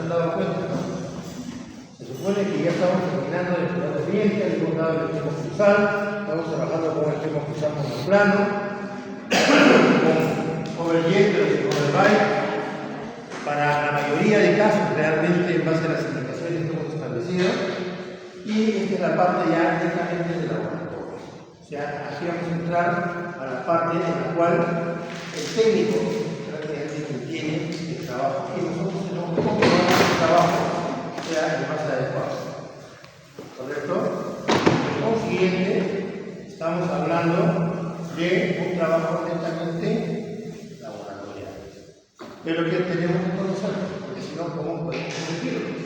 han dado cuenta, ¿no? Se supone que ya estamos terminando de estudiar los dientes, le hemos dado el esquema cruzal, estamos trabajando con el esquema cruzal monoplano, con overjet, pero sin overbite. Para la mayoría de casos, realmente en base a las indicaciones que hemos establecido, y esta es la parte ya directamente del laboratorio. O sea, aquí vamos a entrar a la parte en la cual el técnico prácticamente tiene el trabajo y nosotros tenemos que comprobar que el trabajo sea el más adecuado. ¿Correcto? Por consiguiente, estamos hablando de un trabajo netamente laboratorial. Pero que tenemos que conocer, porque si no, ¿cómo podemos conseguirlo?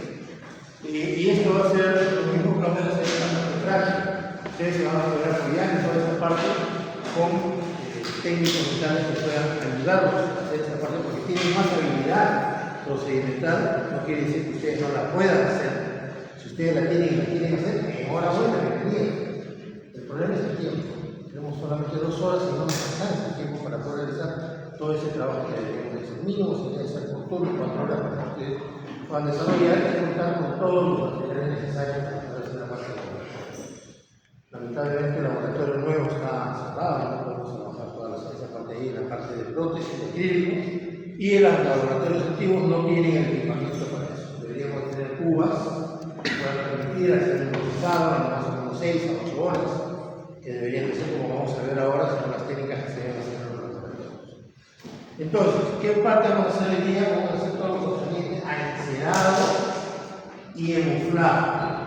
Y esto va a ser lo mismo que vamos a hacer en la práctica. Ustedes se van a poder apoyar en toda esta parte con técnicos digitales que puedan ayudarlos a hacer esta parte, porque tienen más habilidad procedimental. No quiere decir que ustedes no la puedan hacer. Si ustedes la tienen y la quieren hacer, enhorabuena, bienvenida. El problema es el tiempo. Tenemos solamente 2 horas y no nos alcanza el tiempo para poder realizar todo ese trabajo que debemos hacer. Mínimo se debe hacer por turno, 4 horas para que ustedes puedan desarrollar y contar con todos los materiales necesarios para poder hacer la parte de laboratorio. Lamentablemente el laboratorio nuevo está cerrado, no podemos trabajar toda esa parte ahí, la parte de prótesis, de acrílico, y los laboratorios antiguos no tienen el equipamiento para eso. Deberíamos tener cubas que puedan permitir hacer un procesado en más o menos 6 a 8 horas, que deberían de ser como vamos a ver ahora, según las técnicas que se deben hacer en los laboratorios. Entonces, ¿qué parte vamos a hacer hoy día? Vamos a hacer todo lo concerniente a encerado y hemoflado.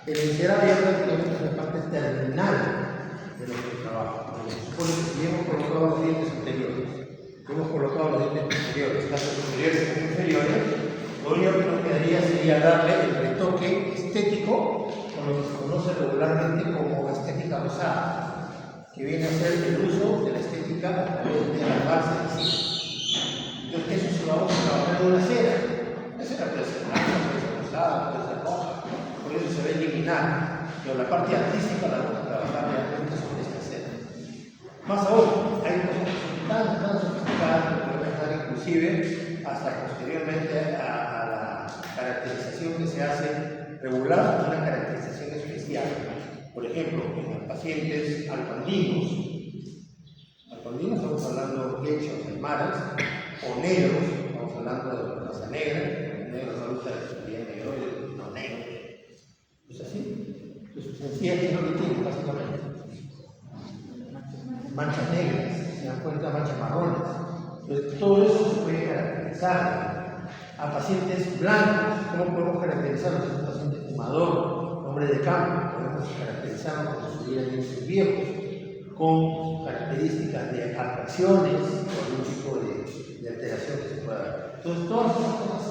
El encerado ya prácticamente es la parte terminal de nuestro trabajo. Se supone que si hemos colocado los dientes anteriores, hemos colocado los dientes posteriores, tanto superiores como inferiores, lo único que nos quedaría sería darle el retoque estético con lo que se conoce regularmente como estética rosada, que viene a ser el uso de la estética a través de la base de sí. Entonces, eso se lo vamos a trabajar en una cera. La cera puede ser blanca, puede ser rosada, puede ser roja, por eso se va a eliminar. Pero la parte artística la vamos a trabajar realmente sobre esta cera. Más aún, hay cosas que son tan sofisticadas que podemos estar inclusive hasta posteriormente a la caracterización que se hace regular, una caracterización especial. Por ejemplo, en los pacientes alpandinos, estamos hablando de quechos, aymaras, o negros, estamos hablando de raza negra, el negro no gusta la expresión negro, no negro. ¿Es así? Entonces, sencilla es lo que tiene, básicamente. Manchas negras, se dan cuenta, manchas marrones. Entonces, todo eso se puede caracterizar. A pacientes blancos, ¿cómo podemos caracterizarlos? Es un paciente fumador, hombre de campo, podemos caracterizarlos como si hubieran dientes viejos, con características de atracciones o algún tipo de alteración que se pueda dar. Entonces, todas esas cosas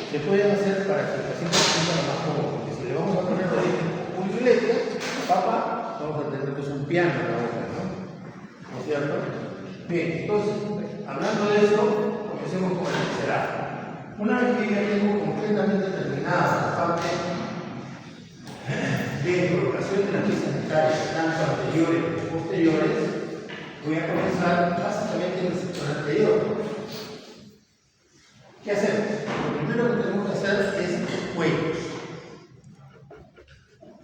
se pueden hacer para que el paciente se sienta lo más cómodo, porque si le vamos a poner los dientes muy violetos, papá, vamos a tener que es un piano en la boca, ¿no es cierto? Bien, entonces, hablando de eso, comencemos con el encerado. Una vez que ya tengo completamente terminada la parte de colocación de las piezas dentales, tanto anteriores como posteriores, voy a comenzar básicamente en el sector anterior. ¿Qué hacemos? Lo primero que tenemos que hacer es cuellos.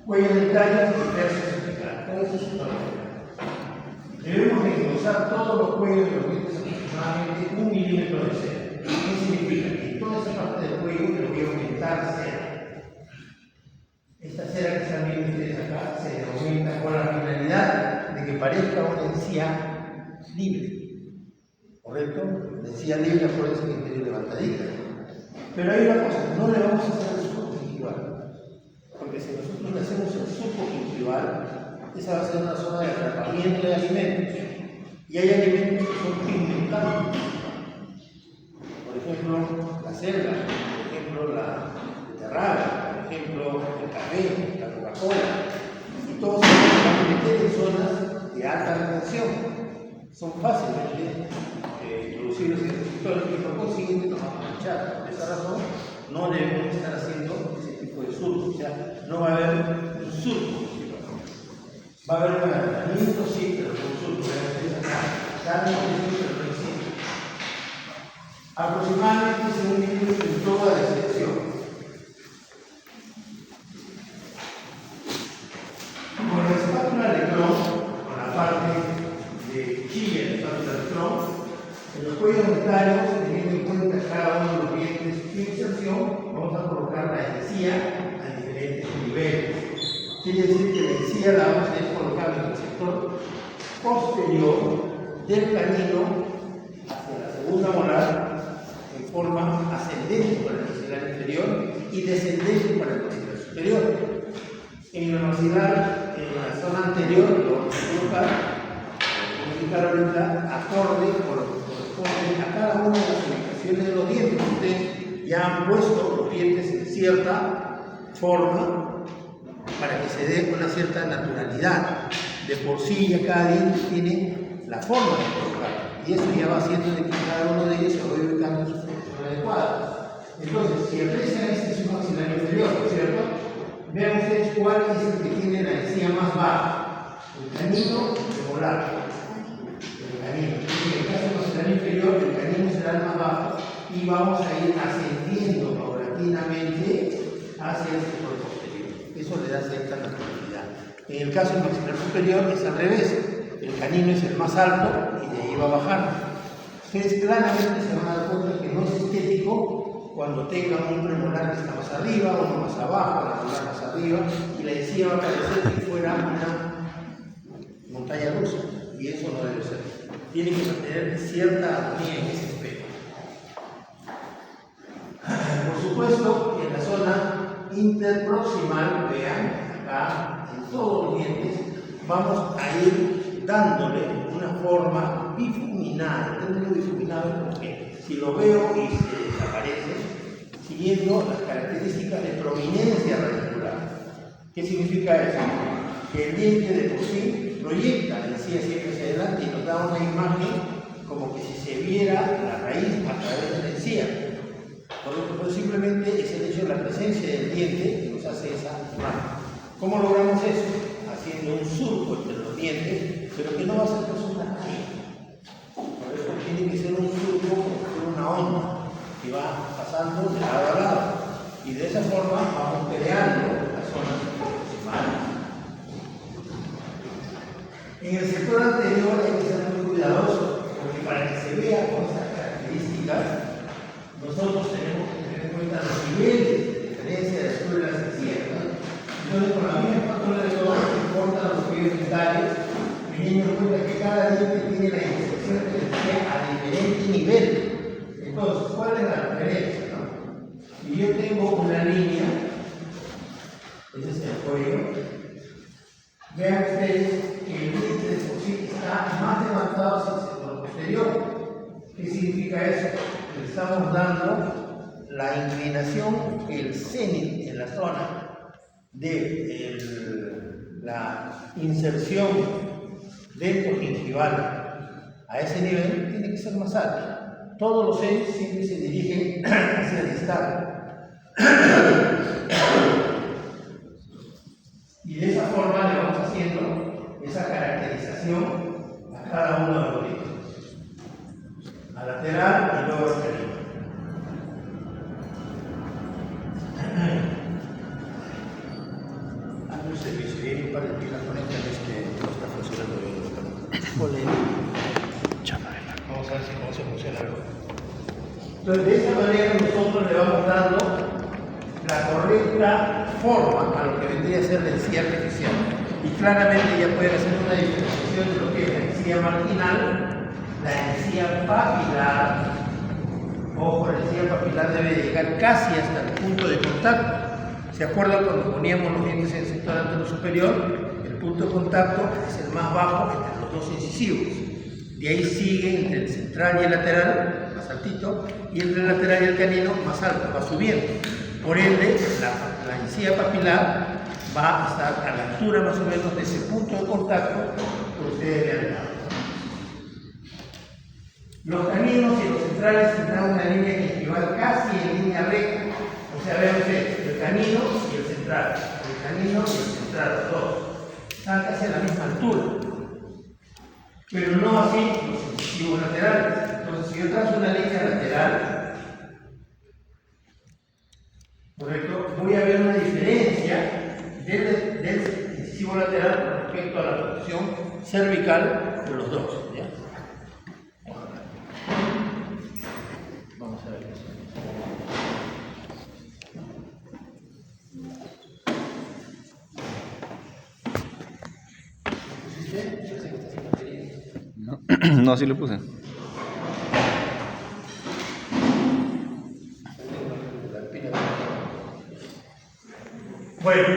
Cuellos dentales diversos espectrales. ¿Cómo es eso? Debemos desglosar todos los cuellos de los dientes aproximadamente 1 milímetro de cera. ¿Qué significa? Que en toda esa parte del cuello le voy a aumentar cera. Esta cera que están viendo ustedes acá se aumenta con la finalidad de que parezca una encía libre. ¿Correcto? La encía libre por eso que tiene levantadita. Pero hay una cosa, no le vamos a hacer el surco gingival. Porque si nosotros le hacemos el surco gingival, esa va a ser una zona de atrapamiento de alimentos. Y hay alimentos que son pigmentados. Por ejemplo, la selva, por ejemplo, la beterraga, por ejemplo, el café, la Coca-Cola. Y todos ellos se van a meter en zonas de alta retención. Son fácilmente introducibles en estos sectores y por consiguiente nos vamos a manchar. Por esa razón, no debemos estar haciendo ese tipo de surcos. O sea, no va a haber un surco. Va a haber un adelantamiento, sí, pero con surco. Cada uno pero no existe. Aproximadamente, según mi en toda sección. Con la espátula de Crohn, con la parte de cuchilla de la espátula de Crohn, en los cuellos dentarios, teniendo en cuenta cada uno de los dientes de inserción, vamos a colocar la encía a diferentes niveles. Quiere decir que la encía la vamos a ir colocando en el sector posterior del canino hacia la segunda molar en forma ascendente para el maxilar inferior y descendente para el maxilar superior. En el maxilar, en la zona anterior, lo vamos a colocar ahorita acorde corresponde a cada una de las ubicaciones de los dientes. Ustedes ya han puesto los dientes en cierta forma para que se dé una cierta naturalidad. De por sí ya cada diente tiene la forma de colocar y eso ya va haciendo de que cada uno de ellos se vaya ubicando en su posición adecuada. Entonces, si aprecian este es un maxilar inferior, ¿no es cierto? Vean ustedes cuál es el que tiene la encía más baja, el canino molar. El canino. En el caso del maxilar inferior, el canino será el más bajo y vamos a ir ascendiendo paulatinamente hacia el sector posterior. Eso le da cierta naturalidad. En el caso del maxilar superior es al revés. El canino es el más alto y de ahí va a bajar. Ustedes claramente se van a dar cuenta que no es estético cuando tengan un premolar que está más arriba, uno más abajo, la molar más arriba, y la encía va a parecer que fuera una montaña rusa. Y eso no debe ser. Tiene que mantener cierta armonía en ese aspecto. Por supuesto, en la zona interproximal, vean, acá, en todos los dientes, vamos a ir dándole una forma difuminada. El término difuminado es porque si lo veo y se desaparece, siguiendo las características de prominencia radicular. ¿Qué significa eso? Que el diente de por sí proyecta la encía siempre hacia adelante y nos da una imagen como que si se viera la raíz a través de la encía. Por simplemente es el hecho de la presencia del diente que nos hace esa imagen. ¿Cómo logramos eso? Haciendo un surco entre los dientes, pero que no va a ser una caída. Por eso tiene que ser un surco con una onda que va pasando de lado a lado. Y de esa forma vamos creando las zonas proximales. En el sector anterior hay que ser muy cuidadosos, porque para que se vea con estas características, nosotros tenemos que tener en cuenta los niveles de diferencia de altura de las encías. Entonces, con la misma espátula de todo, se cortan los cuellos dentarios, teniendo en cuenta que cada diente tiene la intersección de la encía a diferente nivel. Entonces, ¿cuál es la diferencia? ¿No? Si yo tengo una línea, ese es el cuello, vean ustedes que el diente de por sí está más levantado hacia el sector posterior. ¿Qué significa eso? Le estamos dando la inclinación, el cenit en la zona de la inserción dentogingival a ese nivel tiene que ser más alto. Todos los cenits siempre se dirigen hacia el distal. Y de esa forma le vamos haciendo esa caracterización a cada uno de los dientes. A lateral y luego al canino. Hazme un servicio, viene un par de pilas con esta que no está funcionando bien. Vamos a ver cómo se funciona luego. Entonces, de esta manera nosotros le vamos dando la correcta forma a lo que vendría a ser la encía artificial. Y claramente ya pueden hacer una diferenciación de lo que es la encía marginal, la encía papilar. Ojo, la encía papilar debe llegar casi hasta el punto de contacto. ¿Se acuerdan cuando poníamos los dientes en el sector antero superior? El punto de contacto es el más bajo entre los dos incisivos. De ahí sigue entre el central y el lateral, más altito, y entre el lateral y el canino, más alto, va subiendo. Por ende, la encía papilar va a estar a la altura más o menos de ese punto de contacto que ustedes le han dado. Los caninos y los centrales tendrán una línea gingival casi en línea recta. O sea, vean ustedes, el canino y el central. El canino y el central, los dos. Están casi a la misma altura. Pero no así los incisivos laterales. Entonces, si yo trazo una línea lateral, cervical de los dos, ¿ya? Vamos a ver eso. No, no, sí lo puse. Bueno,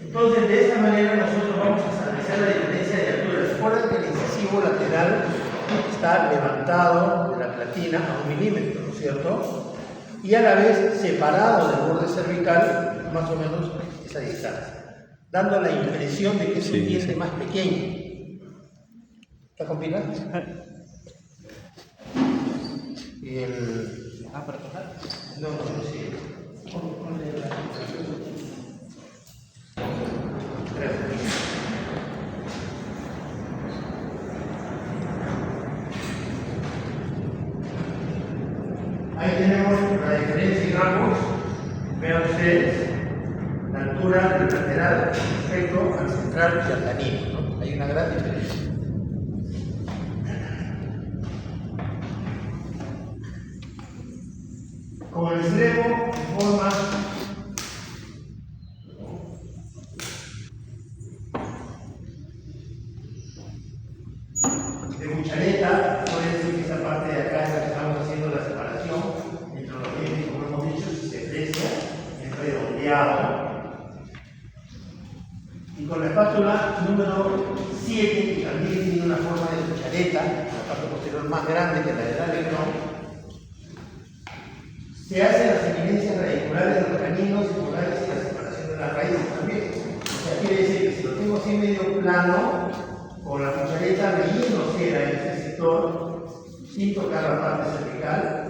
entonces de esta manera nosotros vamos a establecer la diferencia de altura. Recuerden que el incisivo lateral está levantado de la platina a 1 milímetro, ¿no es cierto? Y a la vez separado del borde cervical más o menos esa distancia, dando la impresión de que es un diente más pequeño. ¿Está compilado? Y el... ¿para tocar? No, sí. Ponle la... Ahí tenemos la diferencia en ambos. Vean ustedes la altura del lateral respecto al central y al canino, ¿no? Hay una gran diferencia. Como el extremo en forma de cuchareta, puede decir que esa parte de acá es la que estamos haciendo la separación entre los dientes, como hemos dicho, si se aprecia, es redondeado. Y con la espátula número 7, que también tiene una forma de cuchareta, la parte posterior más grande que la del alecrón, se hacen las evidencias radiculares de los caninos y molares y la separación de las raíces también. O sea, quiere decir que si lo tengo así medio plano, con la cuchareta relleno cera en este sector, sin tocar la parte cervical,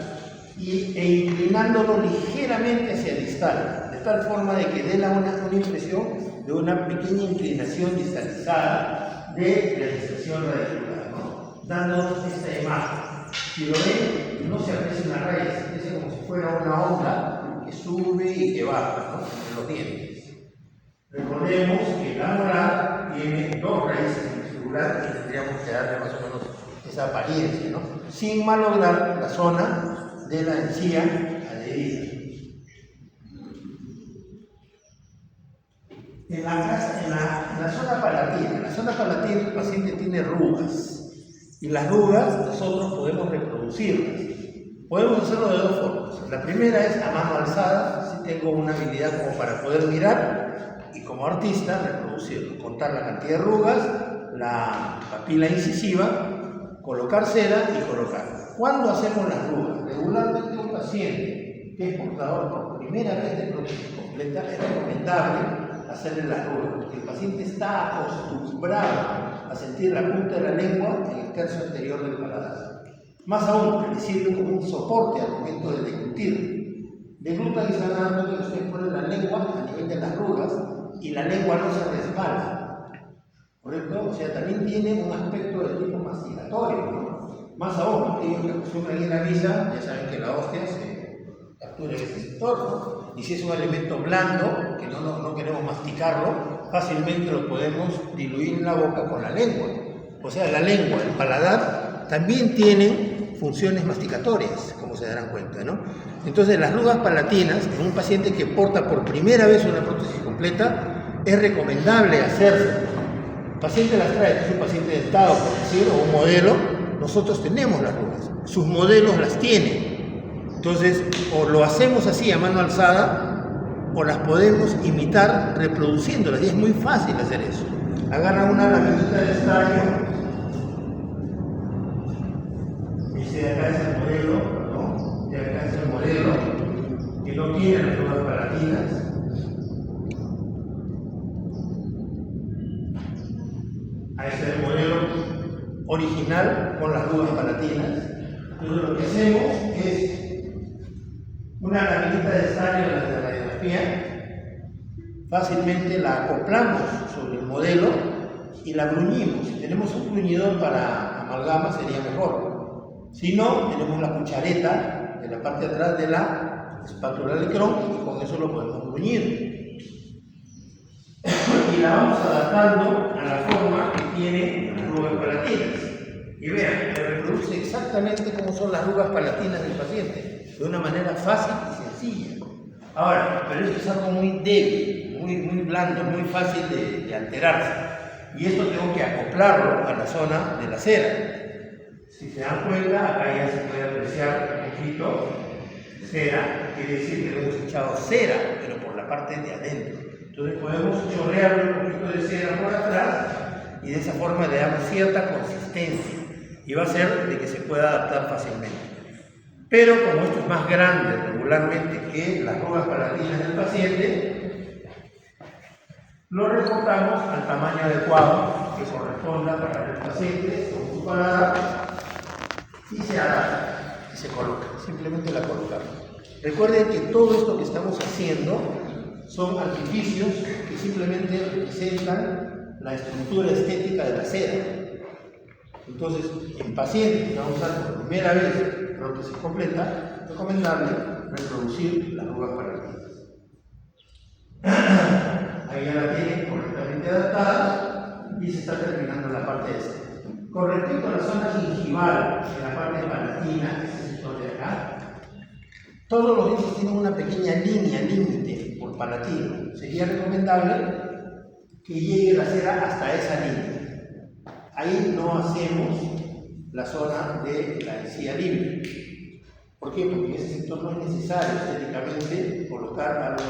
e inclinándolo ligeramente hacia el distal, de tal forma de que dé una impresión de una pequeña inclinación distalizada de la distensión radicular, ¿no? Dándonos esta imagen. Si lo ven, no se aprecia una raíz, se aprecia como si fuera una onda que sube y que baja, ¿no? En los dientes. Recordemos que la molar tiene 2 raíces en el figurar y tendríamos que darle más o menos esa apariencia, ¿no? Sin malograr la zona de la encía adherida. En la zona palatina el paciente tiene rugas. Y las rugas nosotros podemos reproducirlas. Podemos hacerlo de 2 formas. La primera es a mano alzada, si tengo una habilidad como para poder mirar y como artista reproducirlo. Contar la cantidad de rugas, la papila incisiva, colocar cera y colocar. ¿Cuándo hacemos las rugas? Regularmente un paciente que es portador por primera vez de prótesis completa es recomendable hacerle las rugas, porque el paciente está acostumbrado a sentir la punta de la lengua en el tercio anterior del paladar. Más aún, que le sirve como un soporte al momento de deglutir. Deglutan y se van a dar cuenta que ustedes ponen la lengua a nivel de las rugas y la lengua no se resbala. ¿Correcto? O sea, también tiene un aspecto de tipo masticatorio, ¿no? Más aún, ellos que acostumbran ir a misa, ya saben que la hostia se captura en ese sector, ¿no? Y si es un alimento blando, que no queremos masticarlo, fácilmente lo podemos diluir en la boca con la lengua. O sea, la lengua, el paladar, también tienen funciones masticatorias, como se darán cuenta, ¿no? Entonces, las rugas palatinas, en un paciente que porta por primera vez una prótesis completa, es recomendable hacerse. El paciente las trae, es un paciente dentado, por decir, o un modelo, nosotros tenemos las rugas, sus modelos las tienen. Entonces, o lo hacemos así a mano alzada, o las podemos imitar reproduciéndolas, y es muy fácil hacer eso. Agarran una laminita de estaño, de acá es el modelo, ¿no? De acá es el modelo, que no tiene las rugas palatinas. Ahí está el modelo original con las rugas palatinas. Entonces lo que hacemos es una laminita de estaño de la radiografía, fácilmente la acoplamos sobre el modelo y la bruñimos. Si tenemos un bruñidor para amalgama sería mejor. Si no, tenemos la cuchareta de la parte de atrás de la espátula de Crohn y con eso lo podemos bruñir. y la vamos adaptando a la forma que tiene las arrugas palatinas. Y vean, me reproduce exactamente como son las arrugas palatinas del paciente, de una manera fácil y sencilla. Ahora, pero esto es algo muy débil, muy blando, muy fácil de alterarse. Y esto tengo que acoplarlo a la zona de la cera. Si se dan cuenta, acá ya se puede apreciar un poquito cera, quiere decir que le hemos echado cera, pero por la parte de adentro. Entonces podemos chorrearle un poquito de cera por atrás y de esa forma le damos cierta consistencia y va a hacer de que se pueda adaptar fácilmente. Pero como esto es más grande regularmente que las arrugas palatinas del paciente, lo recortamos al tamaño adecuado que corresponda para el paciente con su paladar y se adapta y se coloca, simplemente la colocamos. Recuerden que todo esto que estamos haciendo son artificios que simplemente representan la estructura estética de la cera. Entonces, en pacientes que van a usar por primera vez prótesis completa, es recomendable reproducir las arrugas palatinas. Ahí ya la tienen correctamente adaptada y se está terminando la parte de esta. Con respecto a la zona gingival, en la parte palatina, que es el sector de acá, todos los dientes tienen una pequeña línea límite por palatino. Sería recomendable que llegue la cera hasta esa línea. Ahí no hacemos la zona de la encía libre. ¿Por qué? Porque en ese sector no es necesario estéticamente colocar algo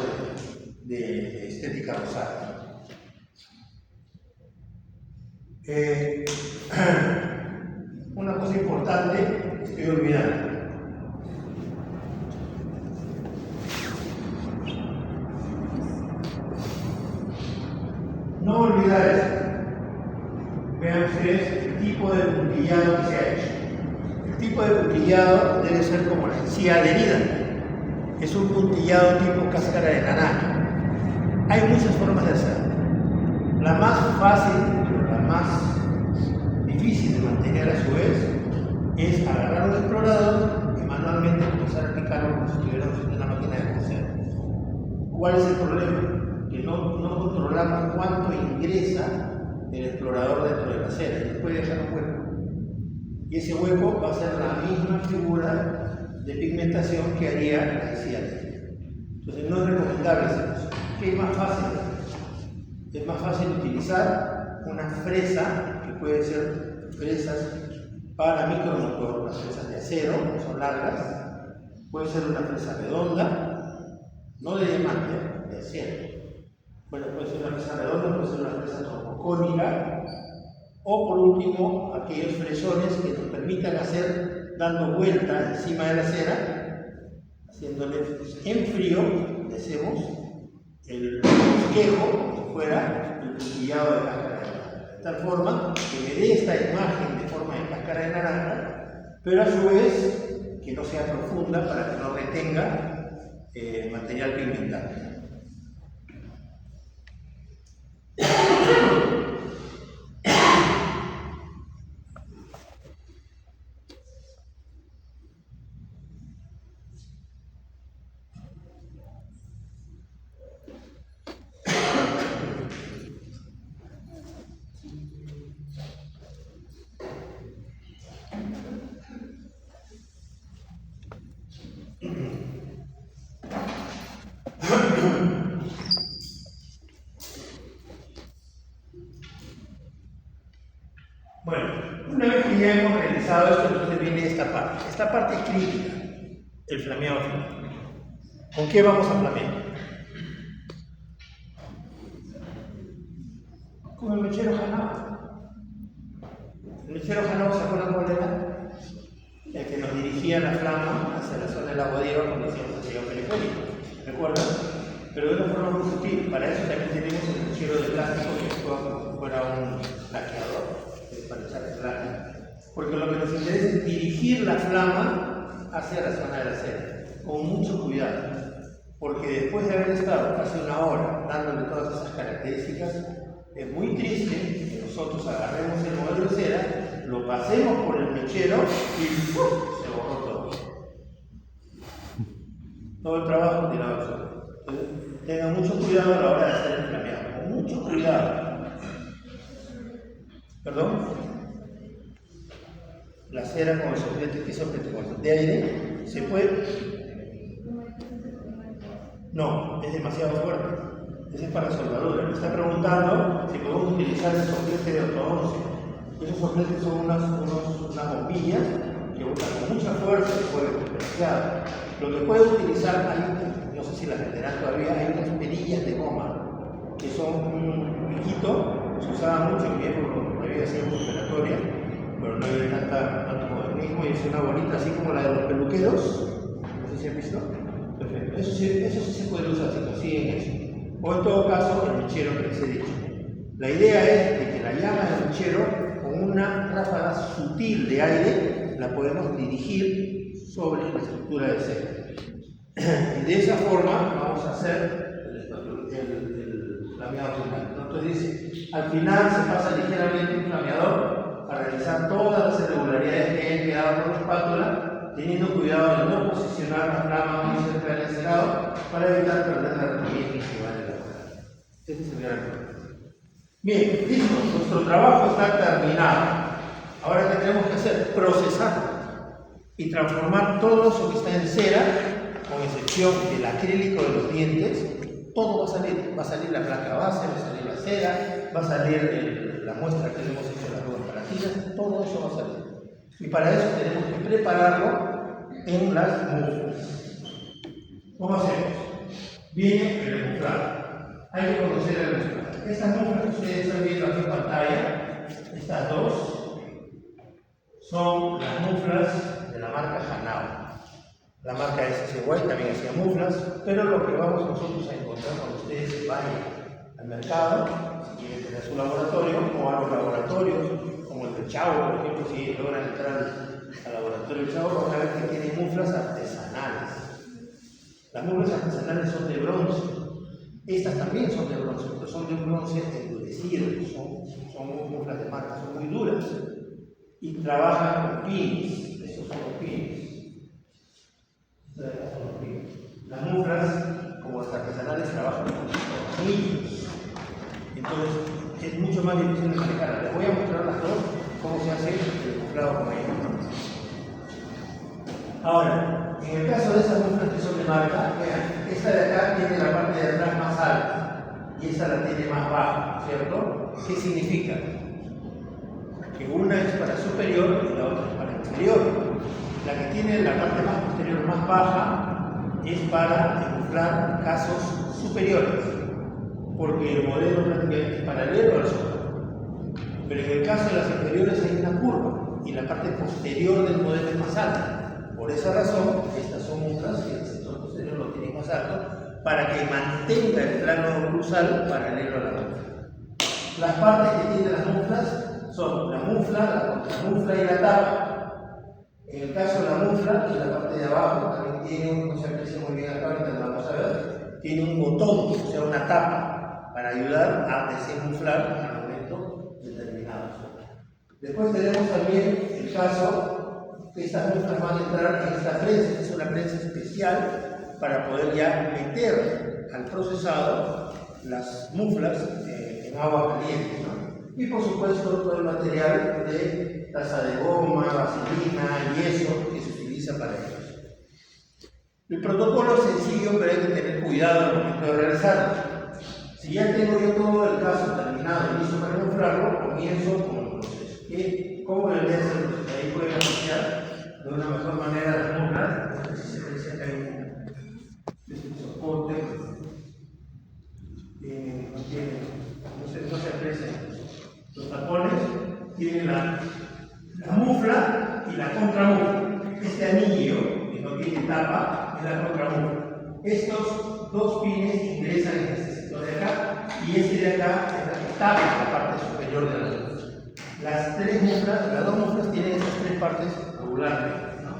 de estética rosada. Una cosa importante estoy olvidando. No olvidar esto. Vean ustedes el tipo de puntillado que se ha hecho. El tipo de puntillado debe ser como la encía adherida. Es un puntillado tipo cáscara de naranja. Hay muchas formas de hacerlo. La más fácil, pero la más difícil de mantener a su vez, es agarrar un explorador y manualmente empezar a picarlo como si estuviéramos en una máquina de coser. ¿Cuál es el problema? Que no controlamos cuánto ingresa el explorador dentro de la cera y puede dejar un hueco. Y ese hueco va a ser la misma figura de pigmentación que haría la encía. Entonces no es recomendable hacer eso. ¿Qué es más fácil? Es más fácil utilizar una fresa, que puede ser fresas para micromotor, las fresas de acero, que son largas. Puede ser una fresa redonda, no de diamante, de acero. Bueno, puede ser una fresa redonda, puede ser una fresa troncocónica, o por último, aquellos fresones que nos permitan hacer, dando vuelta encima de la cera, haciéndole en frío, hacemos el esquejo, como si fuera el puntillado de cáscara de naranja, de tal forma que me dé esta imagen de forma de cáscara de naranja, pero a su vez que no sea profunda para que no retenga material pigmentado. Bueno, una vez que ya hemos realizado esto, entonces viene esta parte. Esta parte es crítica, el flameado final. ¿Con qué vamos a flamear? Con el mechero Hanao. El mechero Hanao, ¿se acuerdan cuál era? El que nos dirigía la flama hacia la zona de la bodega cuando hacíamos el sellado periférico. ¿Recuerdan? Pero de una forma muy sutil. Para eso también tenemos el mechero de plástico que actúa como si fuera un laqueador. Para echar el plano, porque lo que nos interesa es dirigir la flama hacia la zona de la cera, con mucho cuidado, porque después de haber estado casi una hora dándole todas esas características, es muy triste que nosotros agarremos el modelo de cera, lo pasemos por el mechero y ¡puf! Se borró todo. Todo el trabajo tirado al suelo. Entonces, tengan mucho cuidado a la hora de hacer el flameado, con mucho cuidado. ¿Perdón? La cera con el soplete, ¿qué soplete? ¿De aire? ¿Se puede? No, es demasiado fuerte. Ese es para soldadura. Me está preguntando si podemos utilizar el soplete de ortodoncia. Esos sopletes son unas bombillas que botan con mucha fuerza el fuego demasiado. Lo que puede utilizar, no sé si las venderán todavía, hay unas perillas de goma que son un piquito, se usaba mucho en mi época cuando todavía hacíamos operatoria, pero no había tanto modernismo, y es una bolita así como la de los peluqueros, no sé si han visto. Perfecto, eso sí se puede usar si consiguen eso. O en todo caso, el mechero que les he dicho. La idea es de que la llama del mechero, con una ráfaga sutil de aire, la podemos dirigir sobre la estructura de cera. Y de esa forma vamos a hacer el flameado final. Entonces dice, al final se pasa ligeramente un flameador para realizar todas las irregularidades que hayan quedado con la espátula, teniendo cuidado de no posicionar la flama muy cerca del encerado para evitar perder la rigidez que va a elaborar. Ese es el gran problema. Bien, listo, nuestro trabajo está terminado. Ahora, ¿qué tenemos que hacer? Procesar y transformar todo eso que está en cera, con excepción del acrílico de los dientes. Todo va a salir. Va a salir la placa base, va a salir la cera, va a salir la muestra que le hemos hecho a las dos paratinas, todo eso va a salir. Y para eso tenemos que prepararlo en las muflas. ¿Cómo hacemos? Viene el emuflado. Hay que conocer el emuflado. Estas muflas que ustedes están viendo aquí en pantalla, estas dos, son las muflas de la marca Hanao. La marca SSY también hacía muflas, pero lo que vamos nosotros a encontrar cuando ustedes vayan al mercado, si quieren tener su laboratorio, o a los laboratorios, como el de Chavo, por ejemplo, si logran entrar al laboratorio de Chavo, van a ver que tienen muflas artesanales. Las muflas artesanales son de bronce. Estas también son de bronce, pero son de un bronce endurecido, son muflas de marca, son muy duras. Y trabajan con pines, estos son los pines. Las muflas, como las artesanales, trabajan con tornillos. Entonces, es mucho más difícil de manejar. Les voy a mostrar las dos, cómo se hace el muflado con ellos. Ahora, en el caso de esas muflas que son de marca, vean, esta de acá tiene la parte de atrás más alta y esta la tiene más baja, ¿cierto? ¿Qué significa? Que una es para superior y la otra es para inferior. La que tiene la parte más posterior más baja es para emuflar casos superiores, porque el modelo prácticamente es paralelo al suelo. Pero en el caso de las inferiores hay una curva y la parte posterior del modelo es más alta. Por esa razón, estas son muflas y el sector posterior lo tiene más alto para que mantenga el plano dorsal paralelo a la mufla. Las partes que tienen las muflas son la mufla, la contramufla y la tapa. En el caso de la mufla, en la parte de abajo también tiene, no se aprecia muy bien acá, ahorita lo vamos a ver, tiene un botón, o sea una tapa, para ayudar a desenmuflar en un momento determinado. Después tenemos también el caso que estas muflas van a entrar en esta prensa, que es una prensa especial para poder ya meter al procesado las muflas en agua caliente, ¿no? Y por supuesto todo el material de taza de goma, vaselina, yeso que se utiliza para ellos. El protocolo es sencillo, pero hay que tener cuidado al momento de realizarlo. Si ya tengo yo todo el caso terminado y listo para muflarlo, comienzo con el proceso. ¿Cómo debería ser el proceso? Ahí pueden apreciar de una mejor manera las muflas. No sé si se aprecia acá un soporte. No se aprecian. Los tapones tienen la mufla y la contramufla. Este anillo que no tiene tapa es la contramufla. Estos dos pines ingresan en este sector de acá y este de acá es la que tapa la parte superior de la mufla. Las dos muflas tienen esas tres partes regularmente, ¿no?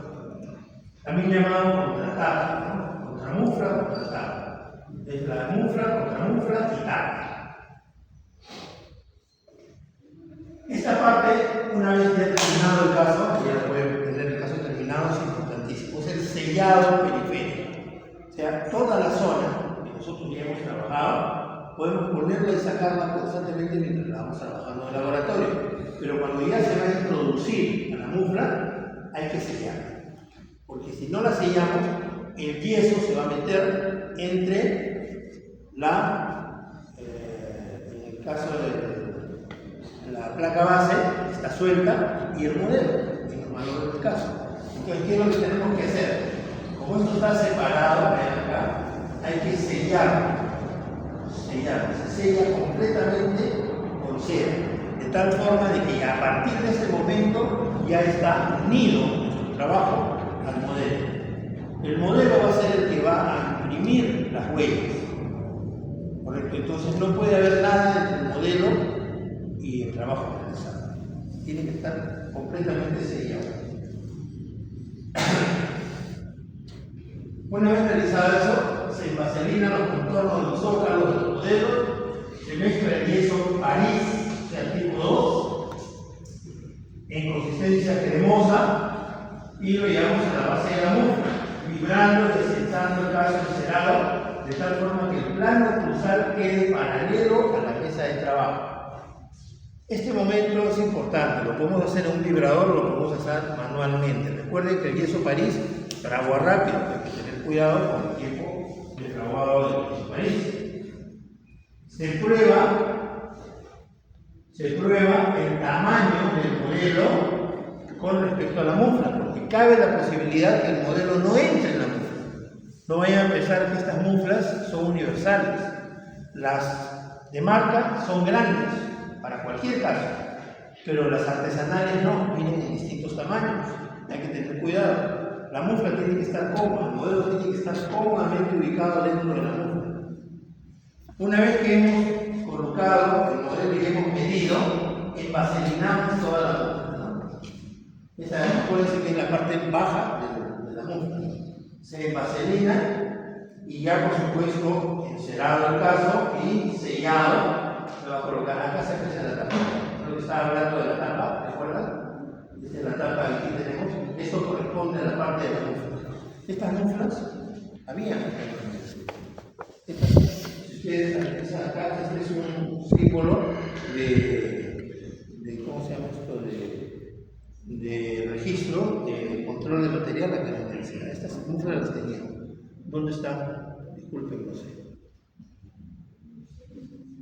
También llamado contratapa, ¿no? Contramufla, contratapa. Es la mufla, contramufla y tapa. Esta parte, una vez ya terminado el caso, ya pueden tener el caso terminado, es importantísimo, es el sellado periférico. O sea, toda la zona que nosotros ya hemos trabajado, podemos ponerla y sacarla constantemente mientras la vamos trabajando en el laboratorio. Pero cuando ya se va a introducir a la mufla, hay que sellarla. Porque si no la sellamos, el yeso se va a meter entre en el caso de la placa base, está suelta, y el modelo, en los valores del caso. Entonces, ¿qué es lo que tenemos que hacer? Como esto está separado, vean acá, hay que sellarlo. Se sella completamente con cera, de tal forma de que a partir de este momento ya está unido nuestro trabajo al modelo. El modelo va a ser el que va a imprimir las huellas, ¿correcto? Entonces no puede haber nada entre el modelo y el trabajo realizado. Tiene que estar completamente sellado. Una vez realizado eso, se vaselina los contornos de los zócalos de los modelos, se mezcla el yeso París, o sea, tipo 2, en consistencia cremosa, y lo llevamos a la base de la mufla, vibrando y descensando el caso encerado, de tal forma que el plano cruzal quede paralelo a la mesa de trabajo. Este momento es importante, lo podemos hacer en un vibrador o lo podemos hacer manualmente. Recuerden que el yeso París fragua rápido, hay que tener cuidado con el tiempo de fraguado del yeso París. Se prueba el tamaño del modelo con respecto a la mufla, porque cabe la posibilidad que el modelo no entre en la mufla. No vayan a pensar que estas muflas son universales. Las de marca son grandes, para cualquier caso, pero las artesanales no, vienen en distintos tamaños, hay que tener cuidado. La mufla tiene que estar cómoda, el modelo tiene que estar cómodamente ubicado dentro de la mufla. Una vez que hemos colocado el modelo y hemos medido, envaselinamos toda la mufla, ¿no? Esa puede ser que es la parte baja de la mufla. Se envaselina y ya por supuesto encerado el caso y sellado. Se va a colocar, acá se aprecia la tapa, creo que estaba hablando de la tapa, ¿recuerdan? Esta es la tapa que aquí tenemos, esto corresponde a la parte de la mufla. Estas muflas habían estas, si ustedes analizan acá, este es un símbolo de ¿cómo se llama esto? De registro, de control de material a gran intensidad. Estas muflas las tenían. ¿Dónde están? Disculpen, no sé.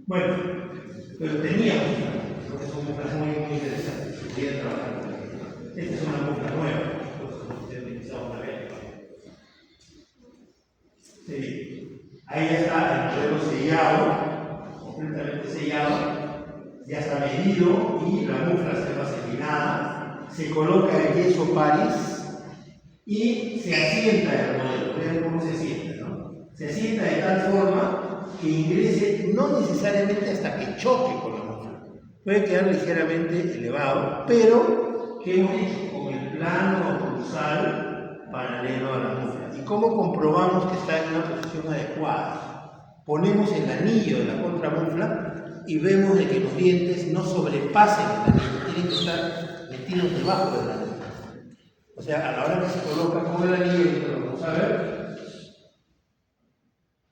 Bueno, pero teníamos, porque son muflas muy interesantes, se podían trabajar con ellas. Esta es una mufla nueva, nosotros hemos utilizado una vez. Sí. Ahí ya está el modelo sellado, completamente sellado, ya está medido y la mufla está vaselinada, se coloca el yeso París y se asienta el modelo. Vean cómo se asienta, ¿no? Se asienta de tal forma que ingrese no necesariamente hasta que choque con la mufla. Puede quedar ligeramente elevado, pero ¿qué hemos hecho? Con el plano cruzal paralelo a la mufla. ¿Y cómo comprobamos que está en una posición adecuada? Ponemos el anillo de la contramufla y vemos de que los dientes no sobrepasen el anillo, tienen que estar metidos debajo del anillo. O sea, a la hora que se coloca con el anillo, y lo vamos a ver,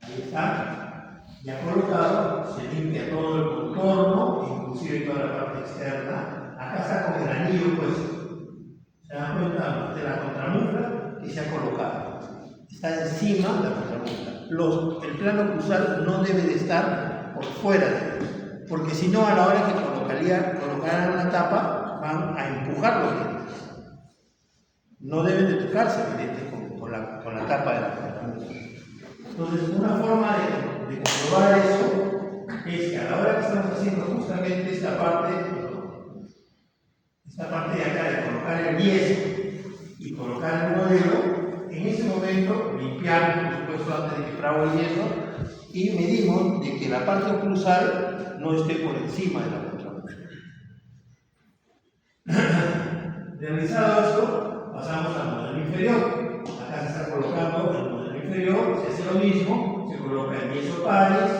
ahí está. Ya colocado, se limpia todo el contorno, inclusive toda la parte externa. Acá está con el anillo puesto. Se dan cuenta de la contramufla que se ha colocado. Está encima de la contramufla. El plano cruzal no debe de estar por fuera de él, porque si no, a la hora que colocaran una tapa, van a empujar los dientes. No deben de tocarse los dientes con la tapa de la contramufla. Entonces, una forma de comprobar eso es que a la hora que estamos haciendo justamente esta parte de acá de colocar el yeso y colocar el modelo, en ese momento limpiamos, por supuesto, antes de que frague el yeso y medimos de que la parte oclusal no esté por encima de la contramufla. Realizado esto, pasamos al modelo inferior. Acá se está colocando el modelo inferior, se hace lo mismo, se coloca el yeso París,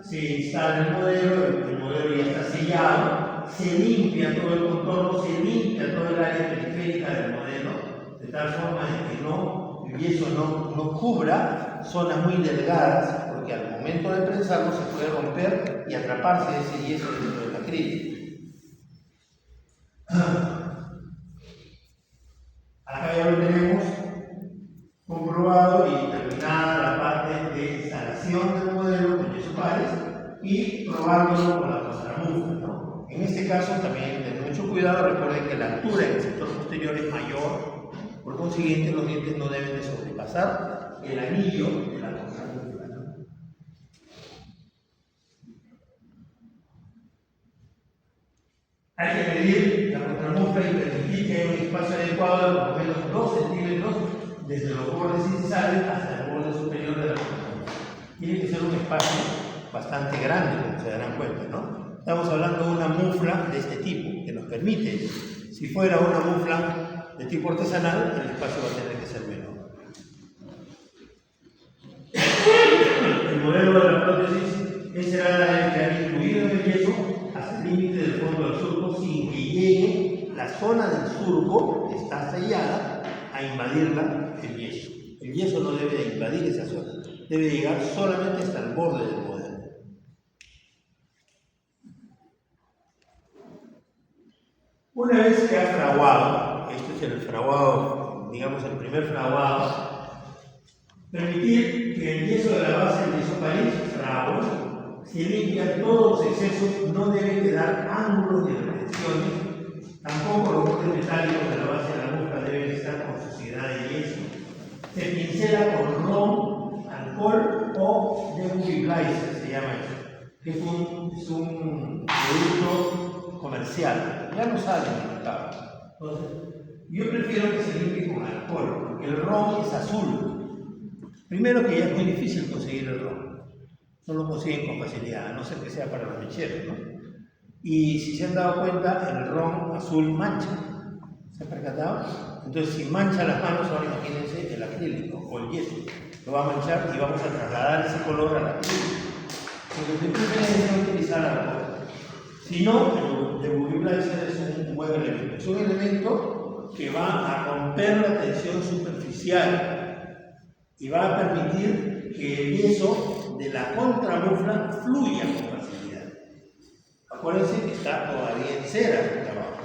se instala el modelo ya está sellado, se limpia todo el contorno, se limpia todo el área periférica del modelo, de tal forma de que no el yeso no cubra zonas muy delgadas, porque al momento de prensarlo se puede romper y atraparse ese yeso dentro del acrílico. Acá ya lo tenemos comprobado y terminada la parte de instalación del modelo con yeso pares y probándolo con la contramufla, ¿no? En este caso también tener mucho cuidado, recuerden que la altura en el sector posterior es mayor, por consiguiente los dientes no deben de sobrepasar el anillo de la contramufla, ¿no? Hay que medir la contramufla y permitir que haya un espacio adecuado de por lo menos 2 centímetros desde los bordes incisales hasta el borde superior de la contramufla. Tiene que ser un espacio bastante grande, como se darán cuenta, ¿no? Estamos hablando de una mufla de este tipo, que nos permite, si fuera una mufla de tipo artesanal, el espacio va a tener que ser menor. El modelo de la prótesis será el que ha incluido el yeso hasta el límite del fondo del surco sin que llegue la zona del surco, que está sellada, a invadirla el yeso. El yeso no debe de invadir esa zona, debe llegar solamente hasta el borde del modelo. Una vez que ha fraguado, este es el fraguado, digamos el primer fraguado, permitir que el yeso de la base del yeso París frague, se limpian todos los excesos, no debe quedar ángulos ni retenciones, tampoco los bordes metálicos de la base de la mufla deben estar con suciedad de yeso. Se pincela con ron, alcohol o dehumidifier, se llama eso, que es un producto comercial, ya no sale en el mercado. Entonces, yo prefiero que se limpie con alcohol, porque el ron es azul. Primero que ya es muy difícil conseguir el ron, no lo consiguen con facilidad, a no ser que sea para los mecheros, ¿no? Y si se han dado cuenta, el ron azul mancha, ¿se han percatado? Entonces, si mancha las manos, ahora imagínense el acrílico o el yeso, lo va a manchar y vamos a trasladar ese color al acrílico. Entonces, de preferencia utilizar alcohol. Si no, el dehumidifier es un buen elemento. Es un elemento que va a romper la tensión superficial y va a permitir que el yeso de la contramufla fluya con facilidad. Acuérdense que está todavía en cera el trabajo.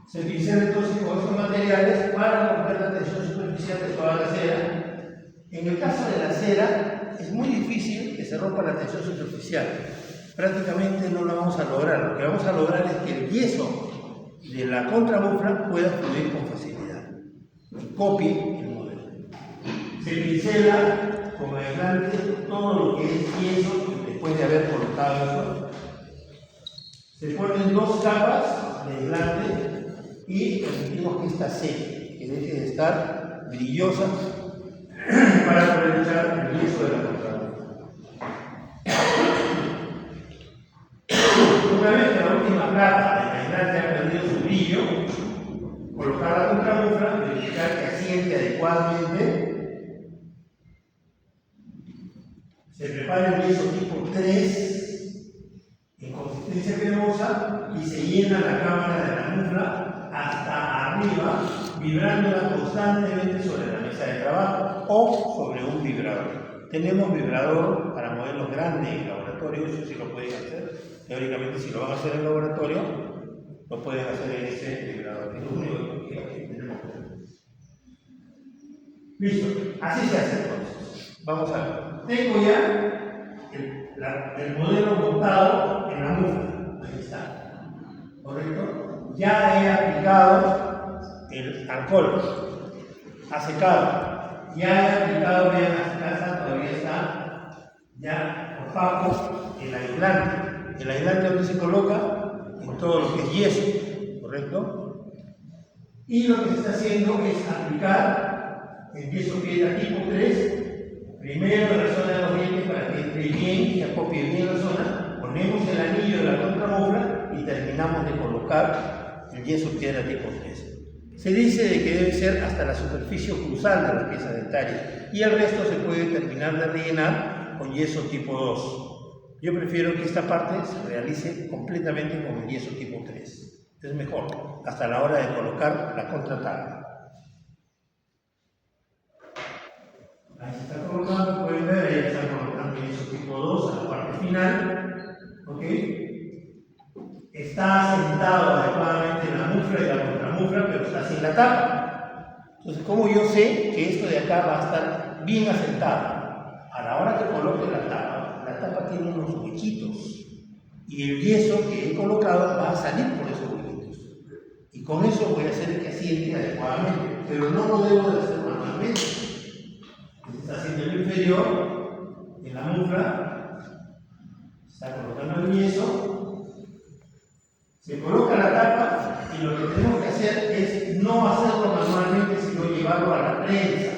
Se pincela entonces con estos materiales para romper la tensión superficial de toda la cera. En el caso de la cera, es muy difícil que se rompa la tensión superficial. Prácticamente no lo vamos a lograr. Lo que vamos a lograr es que el yeso de la contramufla pueda fluir con facilidad y copie el modelo. Se pincela con aislante todo lo que es yeso después de haber colocado eso. Se ponen 2 capas de aislante y permitimos que esta seque, que deje de estar brillosa para aprovechar el yeso de la contramufla. Una vez que la última capa de aislante ha perdido su brillo, colocar la contramufla, verificar que asiente adecuadamente. Se prepara el yeso tipo 3 en consistencia cremosa y se llena la cámara de la mufla hasta arriba, vibrándola constantemente sobre la mesa de trabajo o sobre un vibrador. Tenemos vibrador para modelos grandes en laboratorio, eso sí lo pueden hacer. Teóricamente, si lo van a hacer en laboratorio, lo pueden hacer en ese vibrador. Es lo único que tenemos. Listo, así se hace entonces. Vamos a ver. Tengo ya el modelo montado en la mufla. Ahí está. ¿Correcto? Ya he aplicado el alcohol. Ha secado. Ya he aplicado, vean, la casa todavía está ya opaco el aislante. El aislante donde se coloca en todo lo que es yeso, ¿correcto? Y lo que se está haciendo es aplicar el yeso piedra tipo 3, primero en la zona de los dientes para que entre bien y acopie bien la zona, ponemos el anillo de la contramufla y terminamos de colocar el yeso piedra tipo 3. Se dice de que debe ser hasta la superficie oclusal de la pieza dentaria y el resto se puede terminar de rellenar con yeso tipo 2. Yo prefiero que esta parte se realice completamente con el yeso tipo 3. Es mejor, hasta la hora de colocar la contratabla. un yeso tipo 2 a la parte final, ¿ok? Está asentado adecuadamente en la mufla y la contramufla, pero está sin la tapa. Entonces, ¿cómo yo sé que esto de acá va a estar bien asentado? A la hora que coloque la tapa tiene unos huequitos y el yeso que he colocado va a salir por esos huequitos. Y con eso voy a hacer que asiente adecuadamente, pero no lo debo de hacer manualmente. Está haciendo el inferior en la mufla, está colocando el yeso, se coloca la tapa y lo que tenemos que hacer es no hacerlo manualmente, sino llevarlo a la prensa.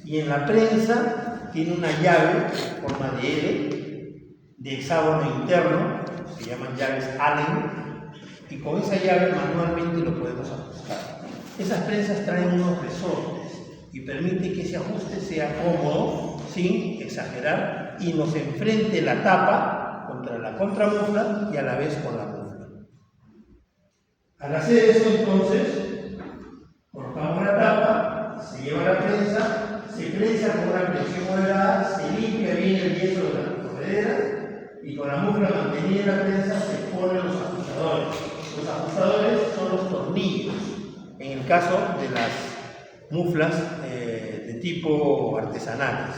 Y en la prensa tiene una llave en forma de L, de hexágono interno, se llaman llaves Allen, y con esa llave manualmente lo podemos ajustar. Esas prensas traen unos resortes y permiten que ese ajuste sea cómodo, sin exagerar, y nos enfrente la tapa contra la contramufla y a la vez con la mufla. Al hacer eso, entonces, colocamos la tapa, se lleva a la prensa, se prensa con una presión moderada, se limpia bien el yeso de las correderas y con la mufla mantenida en la prensa se ponen los ajustadores. Los ajustadores son los tornillos. En el caso de las muflas de tipo artesanales,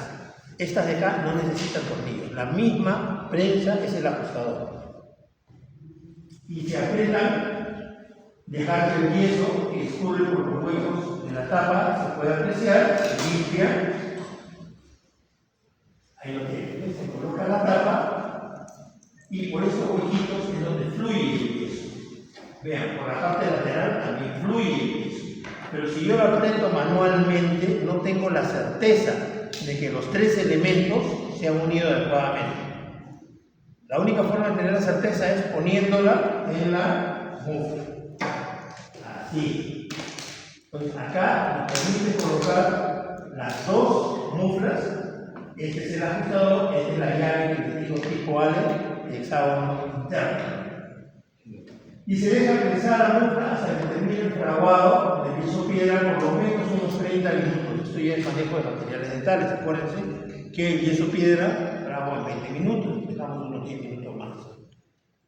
estas de acá no necesitan tornillos. La misma prensa es el ajustador. Y se apretan, dejar que el yeso que escurre por los huecos de la tapa se pueda apreciar, se limpia. Ahí lo tiene, se coloca la tapa y por esos huequitos es donde fluye el yeso. Vean, por la parte lateral también fluye el yeso. Pero si yo lo aprieto manualmente, no tengo la certeza de que los tres elementos se han unido adecuadamente. La única forma de tener la certeza es poniéndola en la mufla. Así. Entonces acá nos permite colocar las dos muflas. Este es el ajustador, esta es la llave que les digo tipo Allen, de hexágono interno. Y se deja prensar la mufla hasta que termine el fraguado de yeso piedra por lo menos unos 30 minutos. Esto ya es manejo de materiales dentales. Acuérdense que el yeso piedra fragua en 20 minutos, dejamos unos 10 minutos más.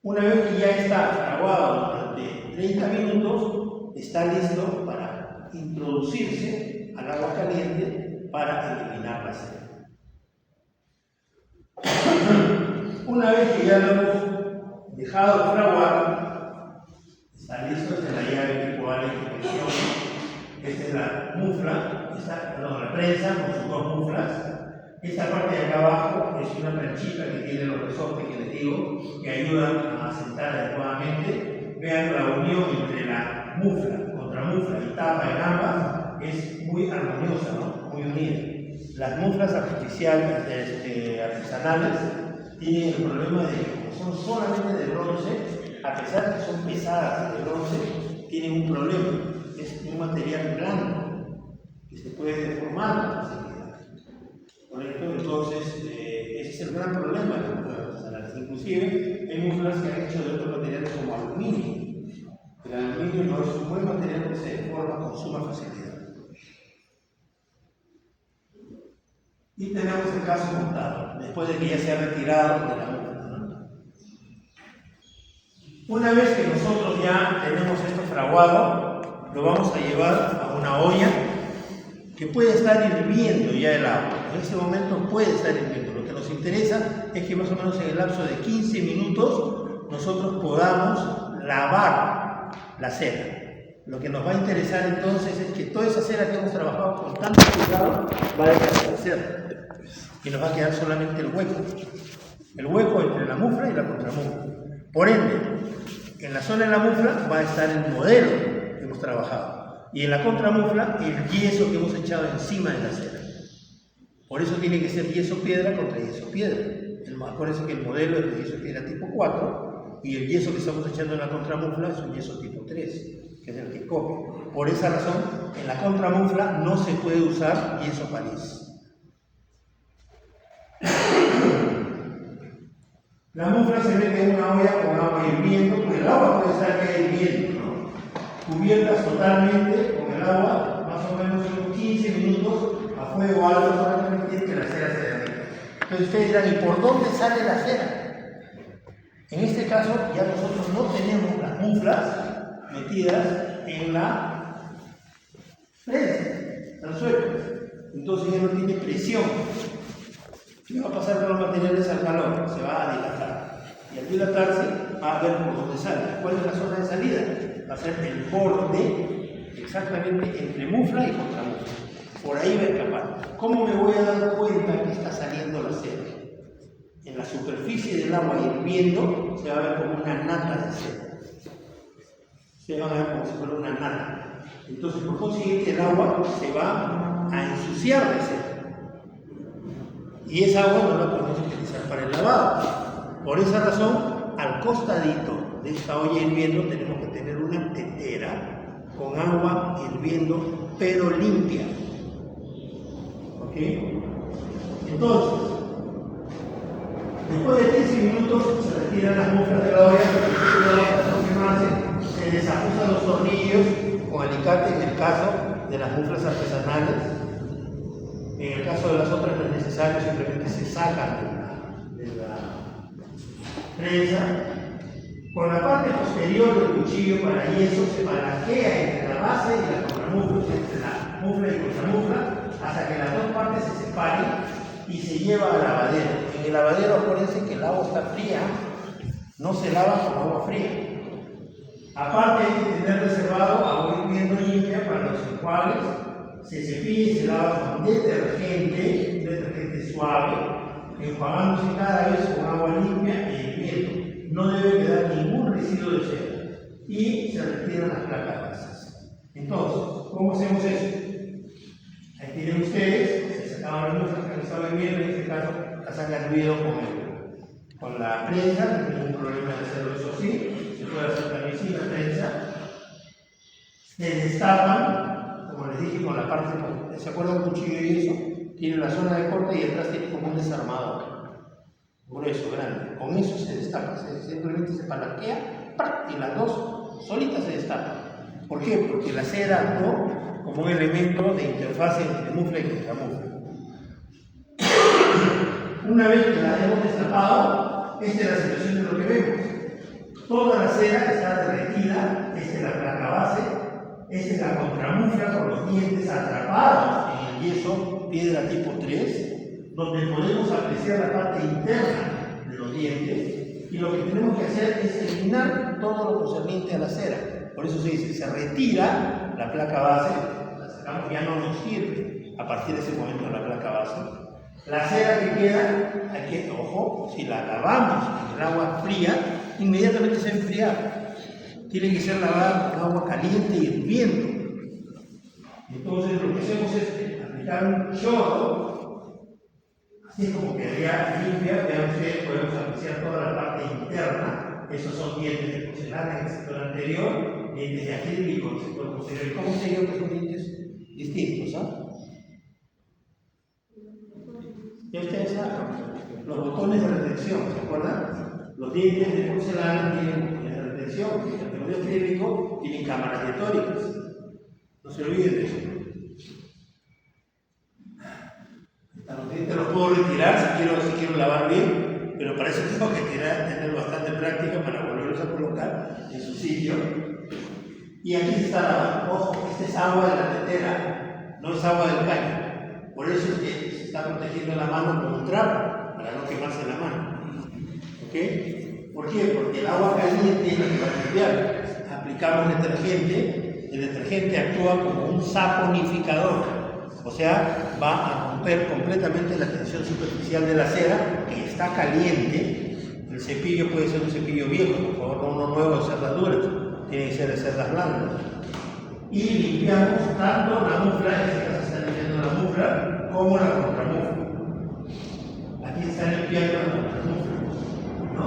Una vez que ya está fraguado durante 30 minutos, está listo para introducirse al agua caliente para eliminar la cera. Una vez que ya lo hemos dejado fraguar, está listo. Esta es la llave tipo Allen que menciono. Esta es la mufla, la prensa con sus dos muflas. Esta parte de acá abajo es una planchita que tiene los resortes que les digo, que ayudan a asentar adecuadamente. Vean la unión entre la mufla, contramufla y tapa en ambas es muy armoniosa, ¿no? Muy unida. Las muflas artificiales, artesanales, tienen el problema de que como son solamente de bronce, a pesar de que son pesadas de bronce, tienen un problema. Es un material blando que se puede deformar con facilidad. ¿Correcto? Entonces, ese es el gran problema de las muflas artesanales. Inclusive, hay muflas que han hecho de otros materiales como aluminio. El aluminio no es un buen material que se deforma con suma facilidad. Y tenemos el caso montado, después de que ya se ha retirado de la mufla, ¿no? Una vez que nosotros ya tenemos esto fraguado, lo vamos a llevar a una olla que puede estar hirviendo ya el agua. En ese momento puede estar hirviendo. Lo que nos interesa es que más o menos en el lapso de 15 minutos nosotros podamos lavar la cera. Lo que nos va a interesar entonces es que toda esa cera que hemos trabajado con tanto cuidado va a desaparecer y nos va a quedar solamente el hueco entre la mufla y la contramufla. Por ende, en la zona de la mufla va a estar el modelo que hemos trabajado y en la contramufla el yeso que hemos echado encima de la cera. Por eso tiene que ser yeso piedra contra yeso piedra. Acuérdense que el modelo es de yeso piedra tipo 4 y el yeso que estamos echando en la contramufla es un yeso tipo 3. Que es el que copia. Por esa razón, en la contramufla no se puede usar yeso París. La mufla se mete en una olla con agua hirviendo, porque el agua puede estar ya hirviendo, ¿no? Cubiertas totalmente con el agua, más o menos unos 15 minutos a fuego alto para permitir que la cera se derrita. Entonces ustedes dirán, ¿y por dónde sale la cera? En este caso ya nosotros no tenemos las muflas metidas en la prensa, al suelo. Entonces ya no tiene presión. ¿Qué va a pasar con los materiales al calor? Se va a dilatar. Y al dilatarse va a ver por dónde sale. ¿Cuál es la zona de salida? Va a ser el borde exactamente entre mufla y contramufla. Por ahí va a escapar. ¿Cómo me voy a dar cuenta que está saliendo la cera? En la superficie del agua hirviendo se va a ver como una nata de cera. Se va a ver como si fuera una nata. Entonces, por consiguiente, el agua se va a ensuciar de cera. Y esa agua no la podemos utilizar para el lavado. Por esa razón, al costadito de esta olla hirviendo tenemos que tener una tetera con agua hirviendo, pero limpia. ¿Ok? Entonces, después de 15 minutos se retiran las muflas de la olla, se desajustan los tornillos con alicate en el caso de las muflas artesanales. En el caso de las otras no es necesario, simplemente se sacan de la prensa. Con la parte posterior del cuchillo para yeso se balaquea entre la base y la contramufla, entre la mufla y contramufla, hasta que las dos partes se separen y se lleva al lavadero. En el lavadero acuérdense que el agua está fría, no se lava con agua fría. Aparte hay que tener reservado agua hirviendo limpia para los enjuagues. Se cepilla y se lava con detergente suave, enjuagándose cada vez con agua limpia e hirviendo. No debe quedar ningún residuo de cera. Y se retiran las placas grasas. Entonces, ¿cómo hacemos eso? Ahí tienen ustedes, se sacaban las muflas que han estado hirviendo, en este caso las han hervido con la prensa, no hay ningún problema de hacerlo eso así. Se puede hacer también sin la prensa. Se destapan. Como les dije, con la parte, ¿se acuerdan del cuchillo y eso? Tiene la zona de corte y atrás tiene como un desarmador grueso, grande. Con eso se destapa, simplemente se palanquea y las dos solitas se destapan. ¿Por qué? Porque la cera actuó como un elemento de interfaz entre mufla y contramufla. Una vez que la hemos destapado, esta es la situación de lo que vemos. Toda la cera está derretida, esta es la placa base. Esta es la contramufla con los dientes atrapados en el yeso, piedra tipo 3, donde podemos apreciar la parte interna de los dientes. Y lo que tenemos que hacer es eliminar todo lo concerniente a la cera. Por eso se dice, se retira la placa base, la sacamos, ya no nos sirve a partir de ese momento la placa base. La cera que queda, hay que, ojo, si la lavamos en el agua fría, inmediatamente se va a enfriar. Tiene que ser lavada con agua caliente y hirviendo. Entonces lo que hacemos es aplicar un chorro, así como quedaría limpia. Vean ustedes, podemos apreciar toda la parte interna. Esos son dientes de porcelana en el sector anterior, dientes de acrílico en el sector posterior. ¿Cómo se llaman esos dientes distintos? Ya ustedes saben, los botones de retención, ¿se acuerdan? Los dientes de porcelana tienen retención, el de acrílico tienen cámaras diatóricas. No se olviden de eso. Los dientes los puedo retirar si quiero lavar bien, pero para eso tengo que tener bastante práctica para volverlos a colocar en su sitio. Y aquí está la, ojo, esta es agua de la tetera, no es agua del caño. Por eso es que se está protegiendo la mano con un trapo, para no quemarse la mano. ¿Ok? ¿Por qué? Porque el agua caliente es la que va a limpiar. Aplicamos detergente, el detergente actúa como un saponificador, o sea, va a romper completamente la tensión superficial de la cera, que está caliente. El cepillo puede ser un cepillo viejo, por favor, no uno nuevo de cerdas duras, tiene que ser de cerdas blandas. Y limpiamos tanto la mufla, en este caso está limpiando la mufla, como la contramufla. Aquí está limpiando la contramufla, ¿no?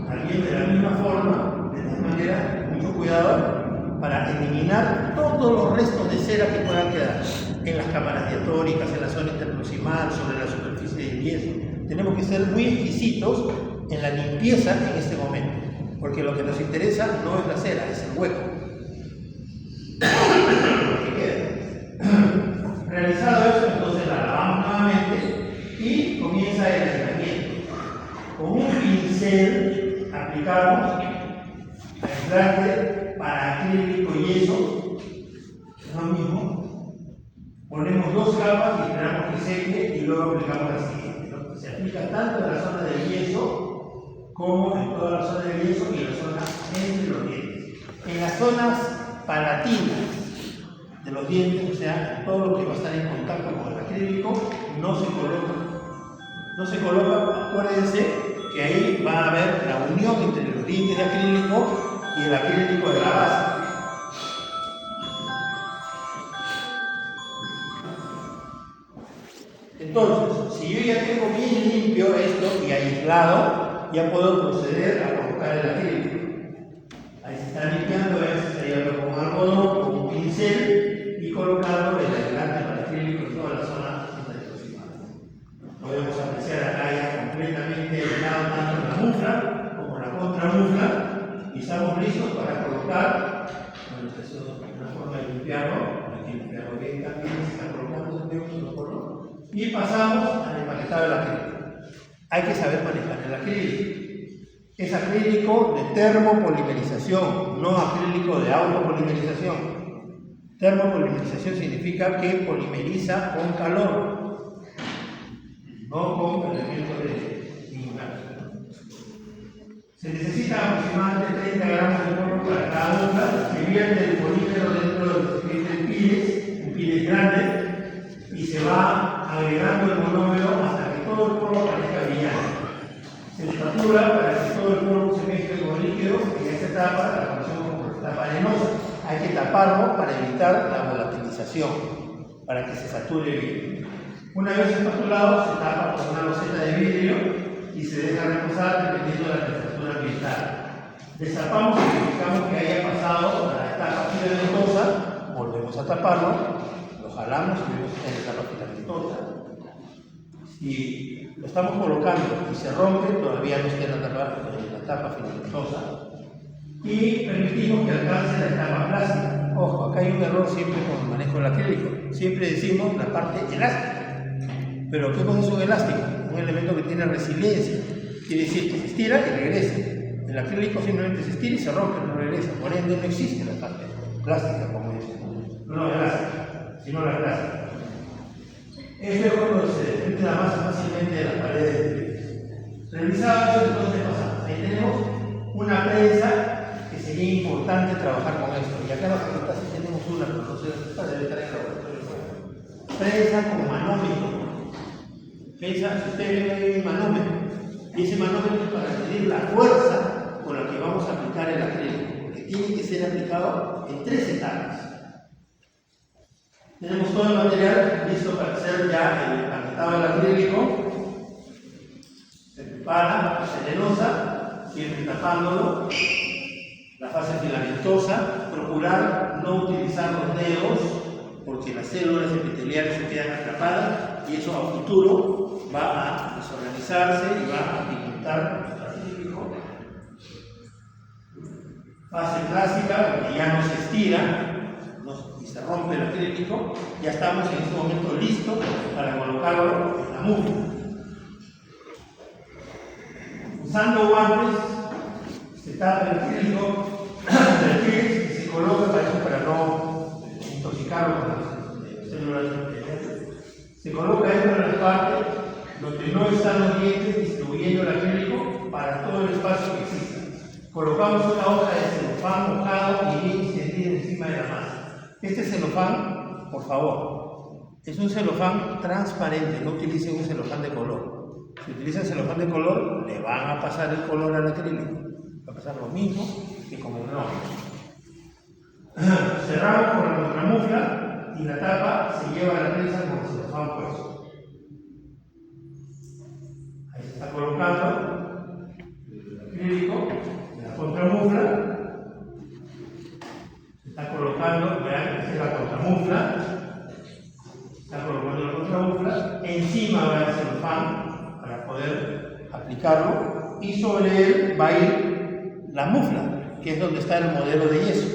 También de la misma forma, de esta manera, mucho cuidado para eliminar todos los restos de cera que puedan quedar en las cámaras diatóricas, en la zona interproximal, sobre la superficie del yeso. Tenemos que ser muy exquisitos en la limpieza en este momento, porque lo que nos interesa no es la cera, es el hueco. Lo que queda. Realizado eso, entonces la lavamos nuevamente y comienza comienza el aislamiento. Con un pincel aplicamos aislante para acrílico y yeso, es lo mismo. Ponemos 2 capas y esperamos que seque y luego aplicamos la siguiente, ¿no? Se aplica tanto en la zona del yeso como en toda la zona del yeso y en la zona entre los dientes. En las zonas palatinas de los dientes, o sea, todo lo que va a estar en contacto con el acrílico, no se coloca. No se coloca, acuérdense que ahí va a haber la unión entre los dientes de acrílico y el acrílico de la base. Entonces, si yo ya tengo bien limpio esto y aislado, ya puedo proceder a colocar el acrílico. Ahí se está limpiando, se lleva con algodón, con un pincel y colocando el aislante para el acrílico en toda la zona aproximada. Podemos apreciar acá ya completamente aislado tanto la mufla como la contramufla y estamos listos para colocar. Bueno, eso es una forma de limpiarlo. Hay que limpiarlo bien también, se está colocando y pasamos al empaquetado del acrílico. Hay que saber manejar el acrílico. Es acrílico de termopolimerización, no acrílico de autopolimerización. Termopolimerización significa que polimeriza con calor, no con elementos de inmersión. Se necesita aproximadamente 30 gramos de polvo para cada mufla. Se vierte el polímero dentro de piles grandes y se va agregando el monómero hasta que todo el polvo parezca brillante. Se espatula para que todo el polvo se mezcle con el líquido. En esta etapa la conocemos como etapa arenosa. Hay que taparlo para evitar la volatilización, para que se sature bien. Una vez espatulado, se tapa con una loseta de vidrio y se deja reposar dependiendo de la temperatura ambiental. Destapamos y verificamos que haya pasado a la etapa filamentosa, volvemos a taparlo, lo jalamos y vemos que está en la etapa filamentosa. Si lo estamos colocando y se rompe, todavía no está en la etapa filamentosa. Y permitimos que alcance la etapa plástica. Ojo, acá hay un error siempre con el manejo del acrílico. Siempre decimos la parte elástica. Pero ¿qué cosa es un elástico? Un elemento que tiene resiliencia. Quiere decir que se estira y regresa. El acrílico simplemente se estira y se rompe, no regresa. Por ende no existe la parte plástica como es. No elástica, sino la plástica. Esto es cuando se desprende la masa fácilmente de las paredes. Revisado eso, entonces pasamos. Ahí tenemos una prensa que sería importante trabajar con esto. Y acá en la facultad sí tenemos una, pero no sé, debe estar en el laboratorio. Prensa con manómetro. Prensa, si usted ve ahí el manómetro. Y ese manómetro es para medir la fuerza con la que vamos a aplicar el acrílico. Porque tiene que ser aplicado en 3 etapas. Tenemos todo el material listo para hacer ya el empaquetado del acrílico. Se prepara la fase arenosa, siempre tapándolo. La fase filamentosa, procurar no utilizar los dedos porque las células epiteliales se quedan atrapadas y eso a futuro va a desorganizarse y va a pigmentar nuestro acrílico. Fase clásica, porque ya no se estira y se rompe el acrílico, ya estamos en este momento listos para colocarlo en la mufla. Usando guantes, se tapa el acrílico y se coloca para no intoxicarlo con las células epiteliales. Se coloca dentro de las partes donde no están los dientes, distribuyendo el acrílico para todo el espacio que exista. Colocamos una hoja de celofán mojado y bien extendido encima de la masa. Este celofán, por favor, es un celofán transparente, no utilicen un celofán de color. Si utilizan celofán de color, le van a pasar el color al acrílico. Va a pasar lo mismo que con el rojo. Cerramos con nuestra mufla y la tapa se lleva a la prensa con el celofán puesto. Ahí se está colocando el acrílico en la contramufla. Se está colocando, vean, esa es la contramufla. Está colocando la contramufla. Encima va el celofán para poder aplicarlo. Y sobre él va a ir la mufla, que es donde está el modelo de yeso.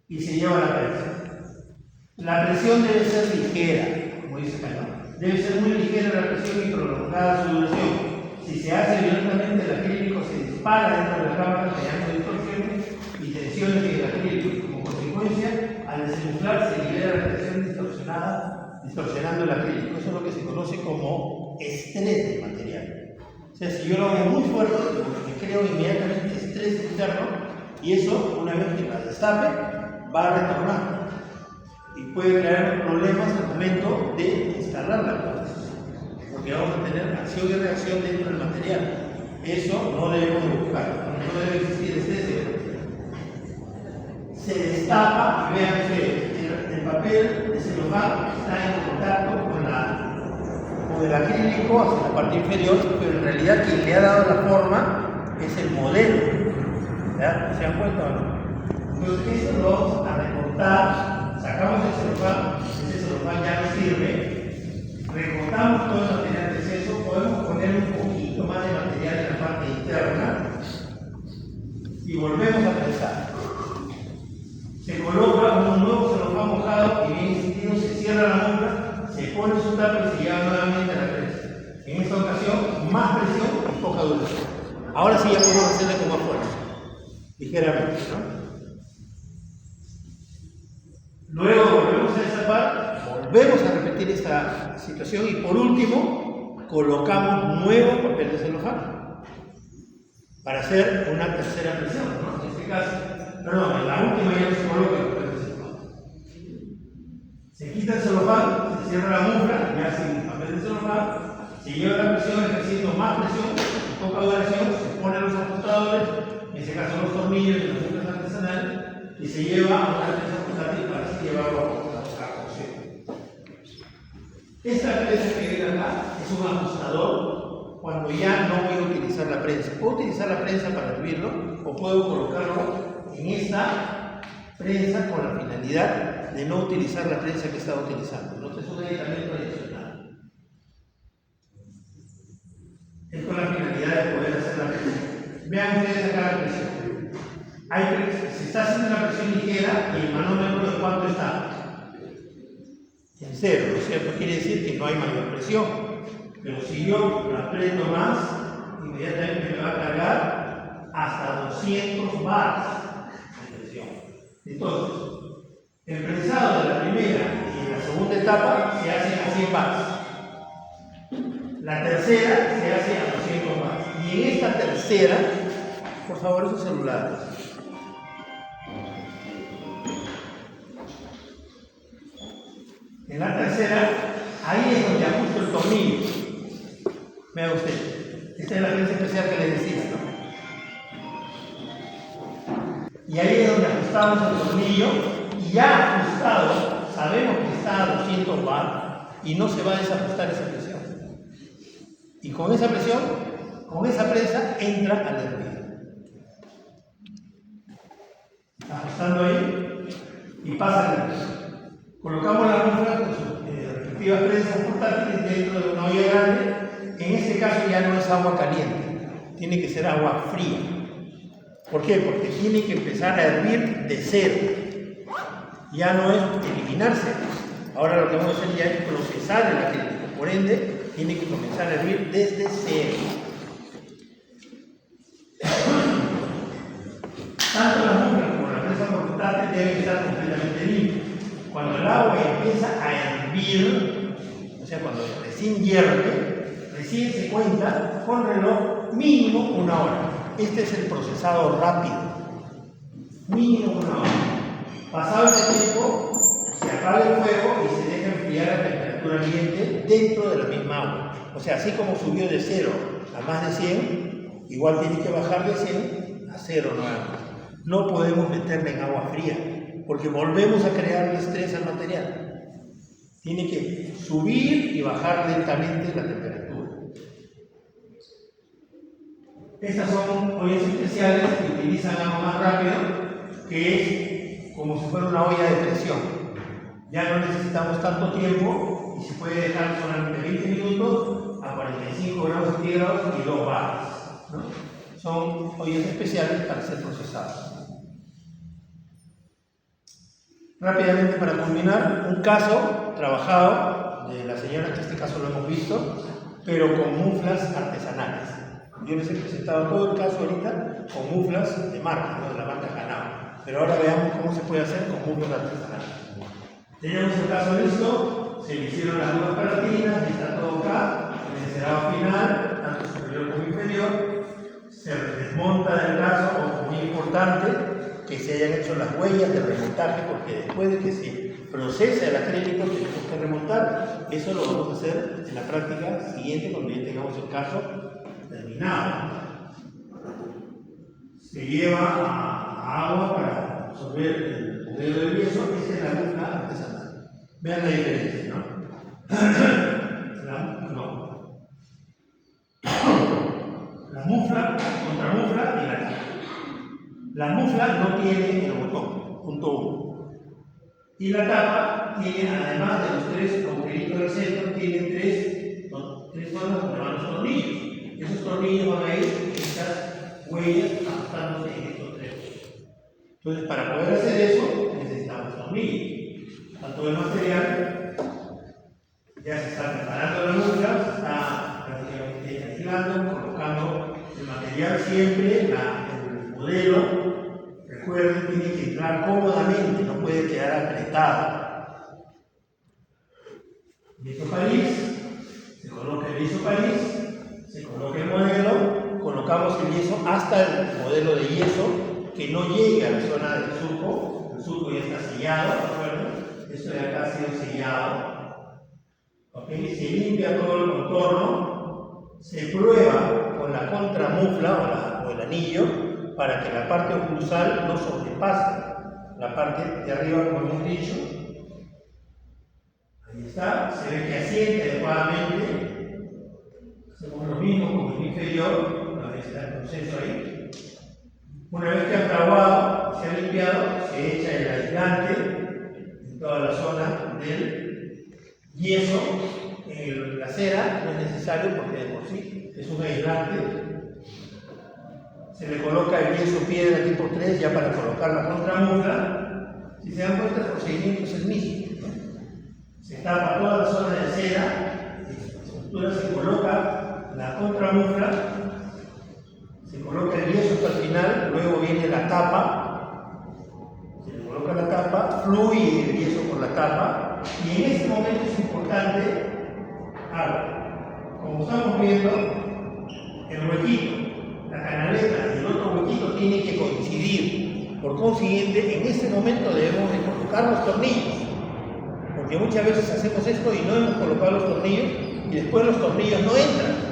Y se lleva la prensa. La presión debe ser ligera, como como dice acá, ¿no? Debe ser muy ligera la presión y prolongada su duración. Si se hace violentamente, el acrílico se dispara dentro de la cámara creando distorsiones y tensiones en el acrílico y como consecuencia, al desinflar se libera la presión distorsionando el acrílico. Eso es lo que se conoce como estrés del material. O sea, si yo lo hago muy fuerte, lo que creo inmediatamente estrés interno, y eso, una vez que la destape, va a retornar y puede traer problemas al momento de instalar la placa, porque vamos a tener acción y reacción dentro del material. Eso no debemos de buscar, no debe existir estrés del material. Se destapa y vean que el papel de celofán está en contacto con el acrílico hacia la parte inferior, pero en realidad quien le ha dado la forma es el modelo. ¿Ya? ¿Se dan cuenta o no? Entonces eso lo vamos a recortar, sacamos el celofán, ese celofán ya no sirve, recortamos todo el material de exceso, podemos poner un poquito más de material en la parte interna y volvemos a prensar. Se coloca un nuevo celofán mojado y bien insistido, se cierra la monta, se pone su tapa y se lleva nuevamente a la prensa. En esta ocasión, más presión y poca duración. Ahora sí ya podemos hacerle con más fuerza, ligeramente, ¿no? Luego volvemos a destapar, volvemos a repetir esta situación y por último colocamos nuevo papel de celofán para hacer una tercera presión, ¿no? En este caso, perdón, en la última ya no se coloca el papel de celofán. Se quita el celofán, se cierra la muestra, ya sin papel de celofán, se lleva la presión ejerciendo más presión, poca duración, se ponen los ajustadores, en este caso los tornillos y las muestras artesanales, y se lleva a una prensa portátil para así llevarlo a cocción. Esta prensa que viene acá es un ajustador cuando ya no voy a utilizar la prensa. Puedo utilizar la prensa para hervirlo o puedo colocarlo en esta prensa con la finalidad de no utilizar la prensa que estaba utilizando. Entonces es un aditamento adicional. Es con la finalidad de poder hacer la prensa. Vean ustedes acá la presión. Se está haciendo una presión ligera y el manómetro de cuánto está en cero, ¿no es cierto? Quiere decir que no hay mayor presión, pero si yo la aprieto más, inmediatamente me va a cargar hasta 200 bars de presión. Entonces, el prensado de la primera y la segunda etapa se hace a 100 bars, la tercera se hace a 200 bars, y en esta tercera, por favor, esos celulares. En la tercera, ahí es donde ajusto el tornillo. Vea usted, esta es la prensa especial que le decía, ¿no? Y ahí es donde ajustamos el tornillo, y ya ajustado, sabemos que está a 200 bar y no se va a desajustar esa presión. Y con esa presión, con esa prensa, entra al hervido. Ajustando ahí y pasa el hervido. Colocamos la muestra con sus respectivas prensas portátiles dentro de una olla grande. En este caso ya no es agua caliente, tiene que ser agua fría. ¿Por qué? Porque tiene que empezar a hervir de cero. Ya no es eliminarse. Ahora lo que vamos a hacer ya es procesar el acrílico. Por ende, tiene que comenzar a hervir desde cero. Tanto la muestra como la prensa portátil deben estar completamente limpias. Cuando el agua empieza a hervir, o sea, cuando recién hierve, recién se cuenta con reloj mínimo 1 hora. Este es el procesado rápido. Mínimo 1 hora. Pasado ese tiempo, se apaga el fuego y se deja enfriar a temperatura ambiente dentro de la misma agua. O sea, así como subió de 0 a más de 100, igual tiene que bajar de 100 a 0 nuevamente. No podemos meterla en agua fría, porque volvemos a crear estrés al material. Tiene que subir y bajar lentamente la temperatura. Estas son ollas especiales que utilizan agua más rápido, que es como si fuera una olla de presión. Ya no necesitamos tanto tiempo y se puede dejar solamente 20 minutos a 45 grados centígrados y 2 bares, ¿no? Son ollas especiales para ser procesadas. Rápidamente, para culminar, un caso trabajado de la señora, que en este caso lo hemos visto, pero con muflas artesanales. Yo les he presentado todo el caso ahorita con muflas de marca, ¿no? De la marca Canao. Pero ahora veamos cómo se puede hacer con muflas artesanales. Tenemos el caso listo, se le hicieron las nuevas paratinas, está todo acá, el encerado final, tanto superior como inferior, se desmonta del caso, ojo, muy importante, que se hayan hecho las huellas de remontaje, porque después de que se procese el acrílico tenemos que remontar. Eso lo vamos a hacer en la práctica siguiente cuando ya tengamos el caso terminado. Se lleva a agua para absorber el modelo del yeso. Esta es la mufla artesanal. Vean la diferencia, ¿no? La mufla, contramufla y la tapa. La mufla no tiene el botón, punto 1. Y la tapa tiene, además de los 3 agujeritos del centro, tiene tres zonas donde van los tornillos. Esos tornillos van a ir en estas huellas ajustándose en estos 3. Entonces, para poder hacer eso, necesitamos tornillos. Tanto el material, ya se está preparando la mufla, se está prácticamente aislando, colocando el material siempre, el modelo. Recuerden, tiene que entrar cómodamente, no puede quedar apretado. Yeso París, se coloca el yeso París, se coloca el modelo, colocamos el yeso hasta el modelo de yeso que no llegue a la zona del surco. El surco ya está sellado, ¿recuerden? Esto de acá ha sido sellado. ¿Okay? Se limpia todo el contorno, se prueba con la contramufla o el anillo para que la parte oclusal no sobrepase la parte de arriba, como hemos dicho. Ahí está, se ve que asiente adecuadamente. Hacemos lo mismo con el inferior, una vez está el proceso ahí. Una vez que ha fraguado, se ha limpiado, se echa el aislante en toda la zona del yeso. En la cera no es necesario porque de por sí es un aislante. Se le coloca el yeso piedra tipo 3 ya para colocar la contramufla. Si se dan cuenta, el procedimiento es el mismo. Se tapa toda la zona de cera, la estructura, se coloca la contramufla, se coloca el yeso hasta el final, luego viene la tapa, se le coloca la tapa, fluye el yeso por la tapa, y en este momento es importante algo. Como estamos viendo, el huequito, la canaleta y el otro huequito tienen que coincidir. Por consiguiente, en este momento debemos de colocar los tornillos, porque muchas veces hacemos esto y no hemos colocado los tornillos y después los tornillos no entran.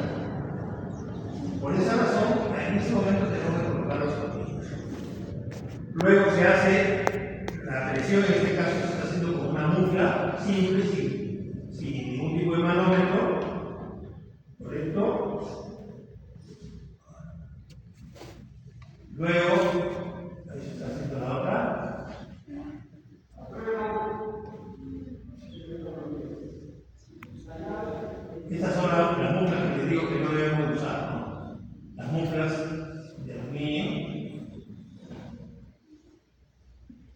Por esa razón, en este momento tenemos que colocar los tornillos. Luego se hace la presión, en este caso se está haciendo con una mufla simple, sin ningún tipo de manómetro. ¿Correcto? Luego, ahí se está haciendo la otra. Estas son las muflas que les digo que no debemos usar, ¿no? Las muflas de aluminio.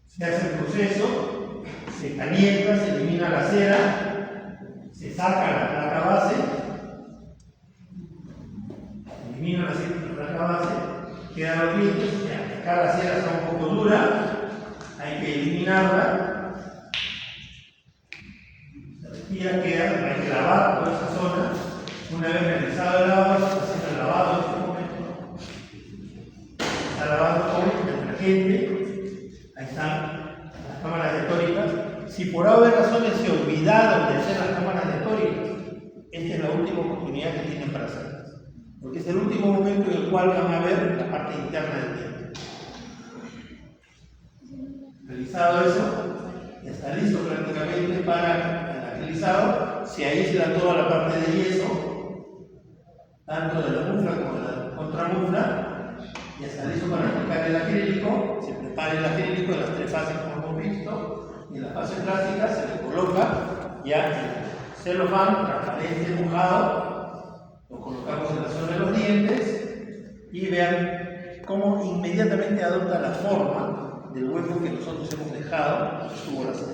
Se hace el proceso, se calienta, se elimina la cera, se saca la placa base, se elimina la placa base. Quedan los dientes, acá la cera está un poco dura, hay que eliminarla. Se retira, hay que lavar toda esa zona. Una vez realizado el lavado, se está haciendo el lavado en este momento. Está lavando con detergente. Ahí están las cámaras detóricas. Si por haber razones se olvidaron de hacer las cámaras detóricas, esta es la última oportunidad que tienen para hacerlas. Porque es el último momento en el cual van a ver la parte interna del diente. Realizado eso, ya está listo prácticamente para el acrilizado. Se aísla toda la parte de yeso, tanto de la mufla como de la contramufla. Ya está listo para aplicar el acrílico. Se prepara el acrílico en las 3 fases como hemos visto. Y en la fase plástica se le coloca ya el celofán transparente mojado. Lo colocamos en la zona de los dientes y vean cómo inmediatamente adopta la forma del hueco que nosotros hemos dejado en el tubo de la cera.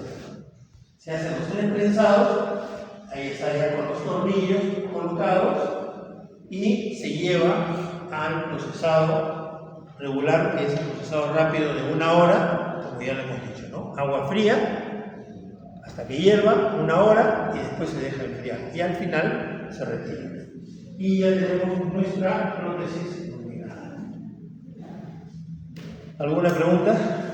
Se hacen los 3 prensados, Ahí está ya con los tornillos colocados y se lleva al procesado regular, que es el procesado rápido de 1 hora, como ya lo hemos dicho, ¿no? Agua fría hasta que hierva 1 hora y después se deja enfriar y al final se retira. Y ya tenemos nuestra prótesis luminada. ¿Alguna pregunta?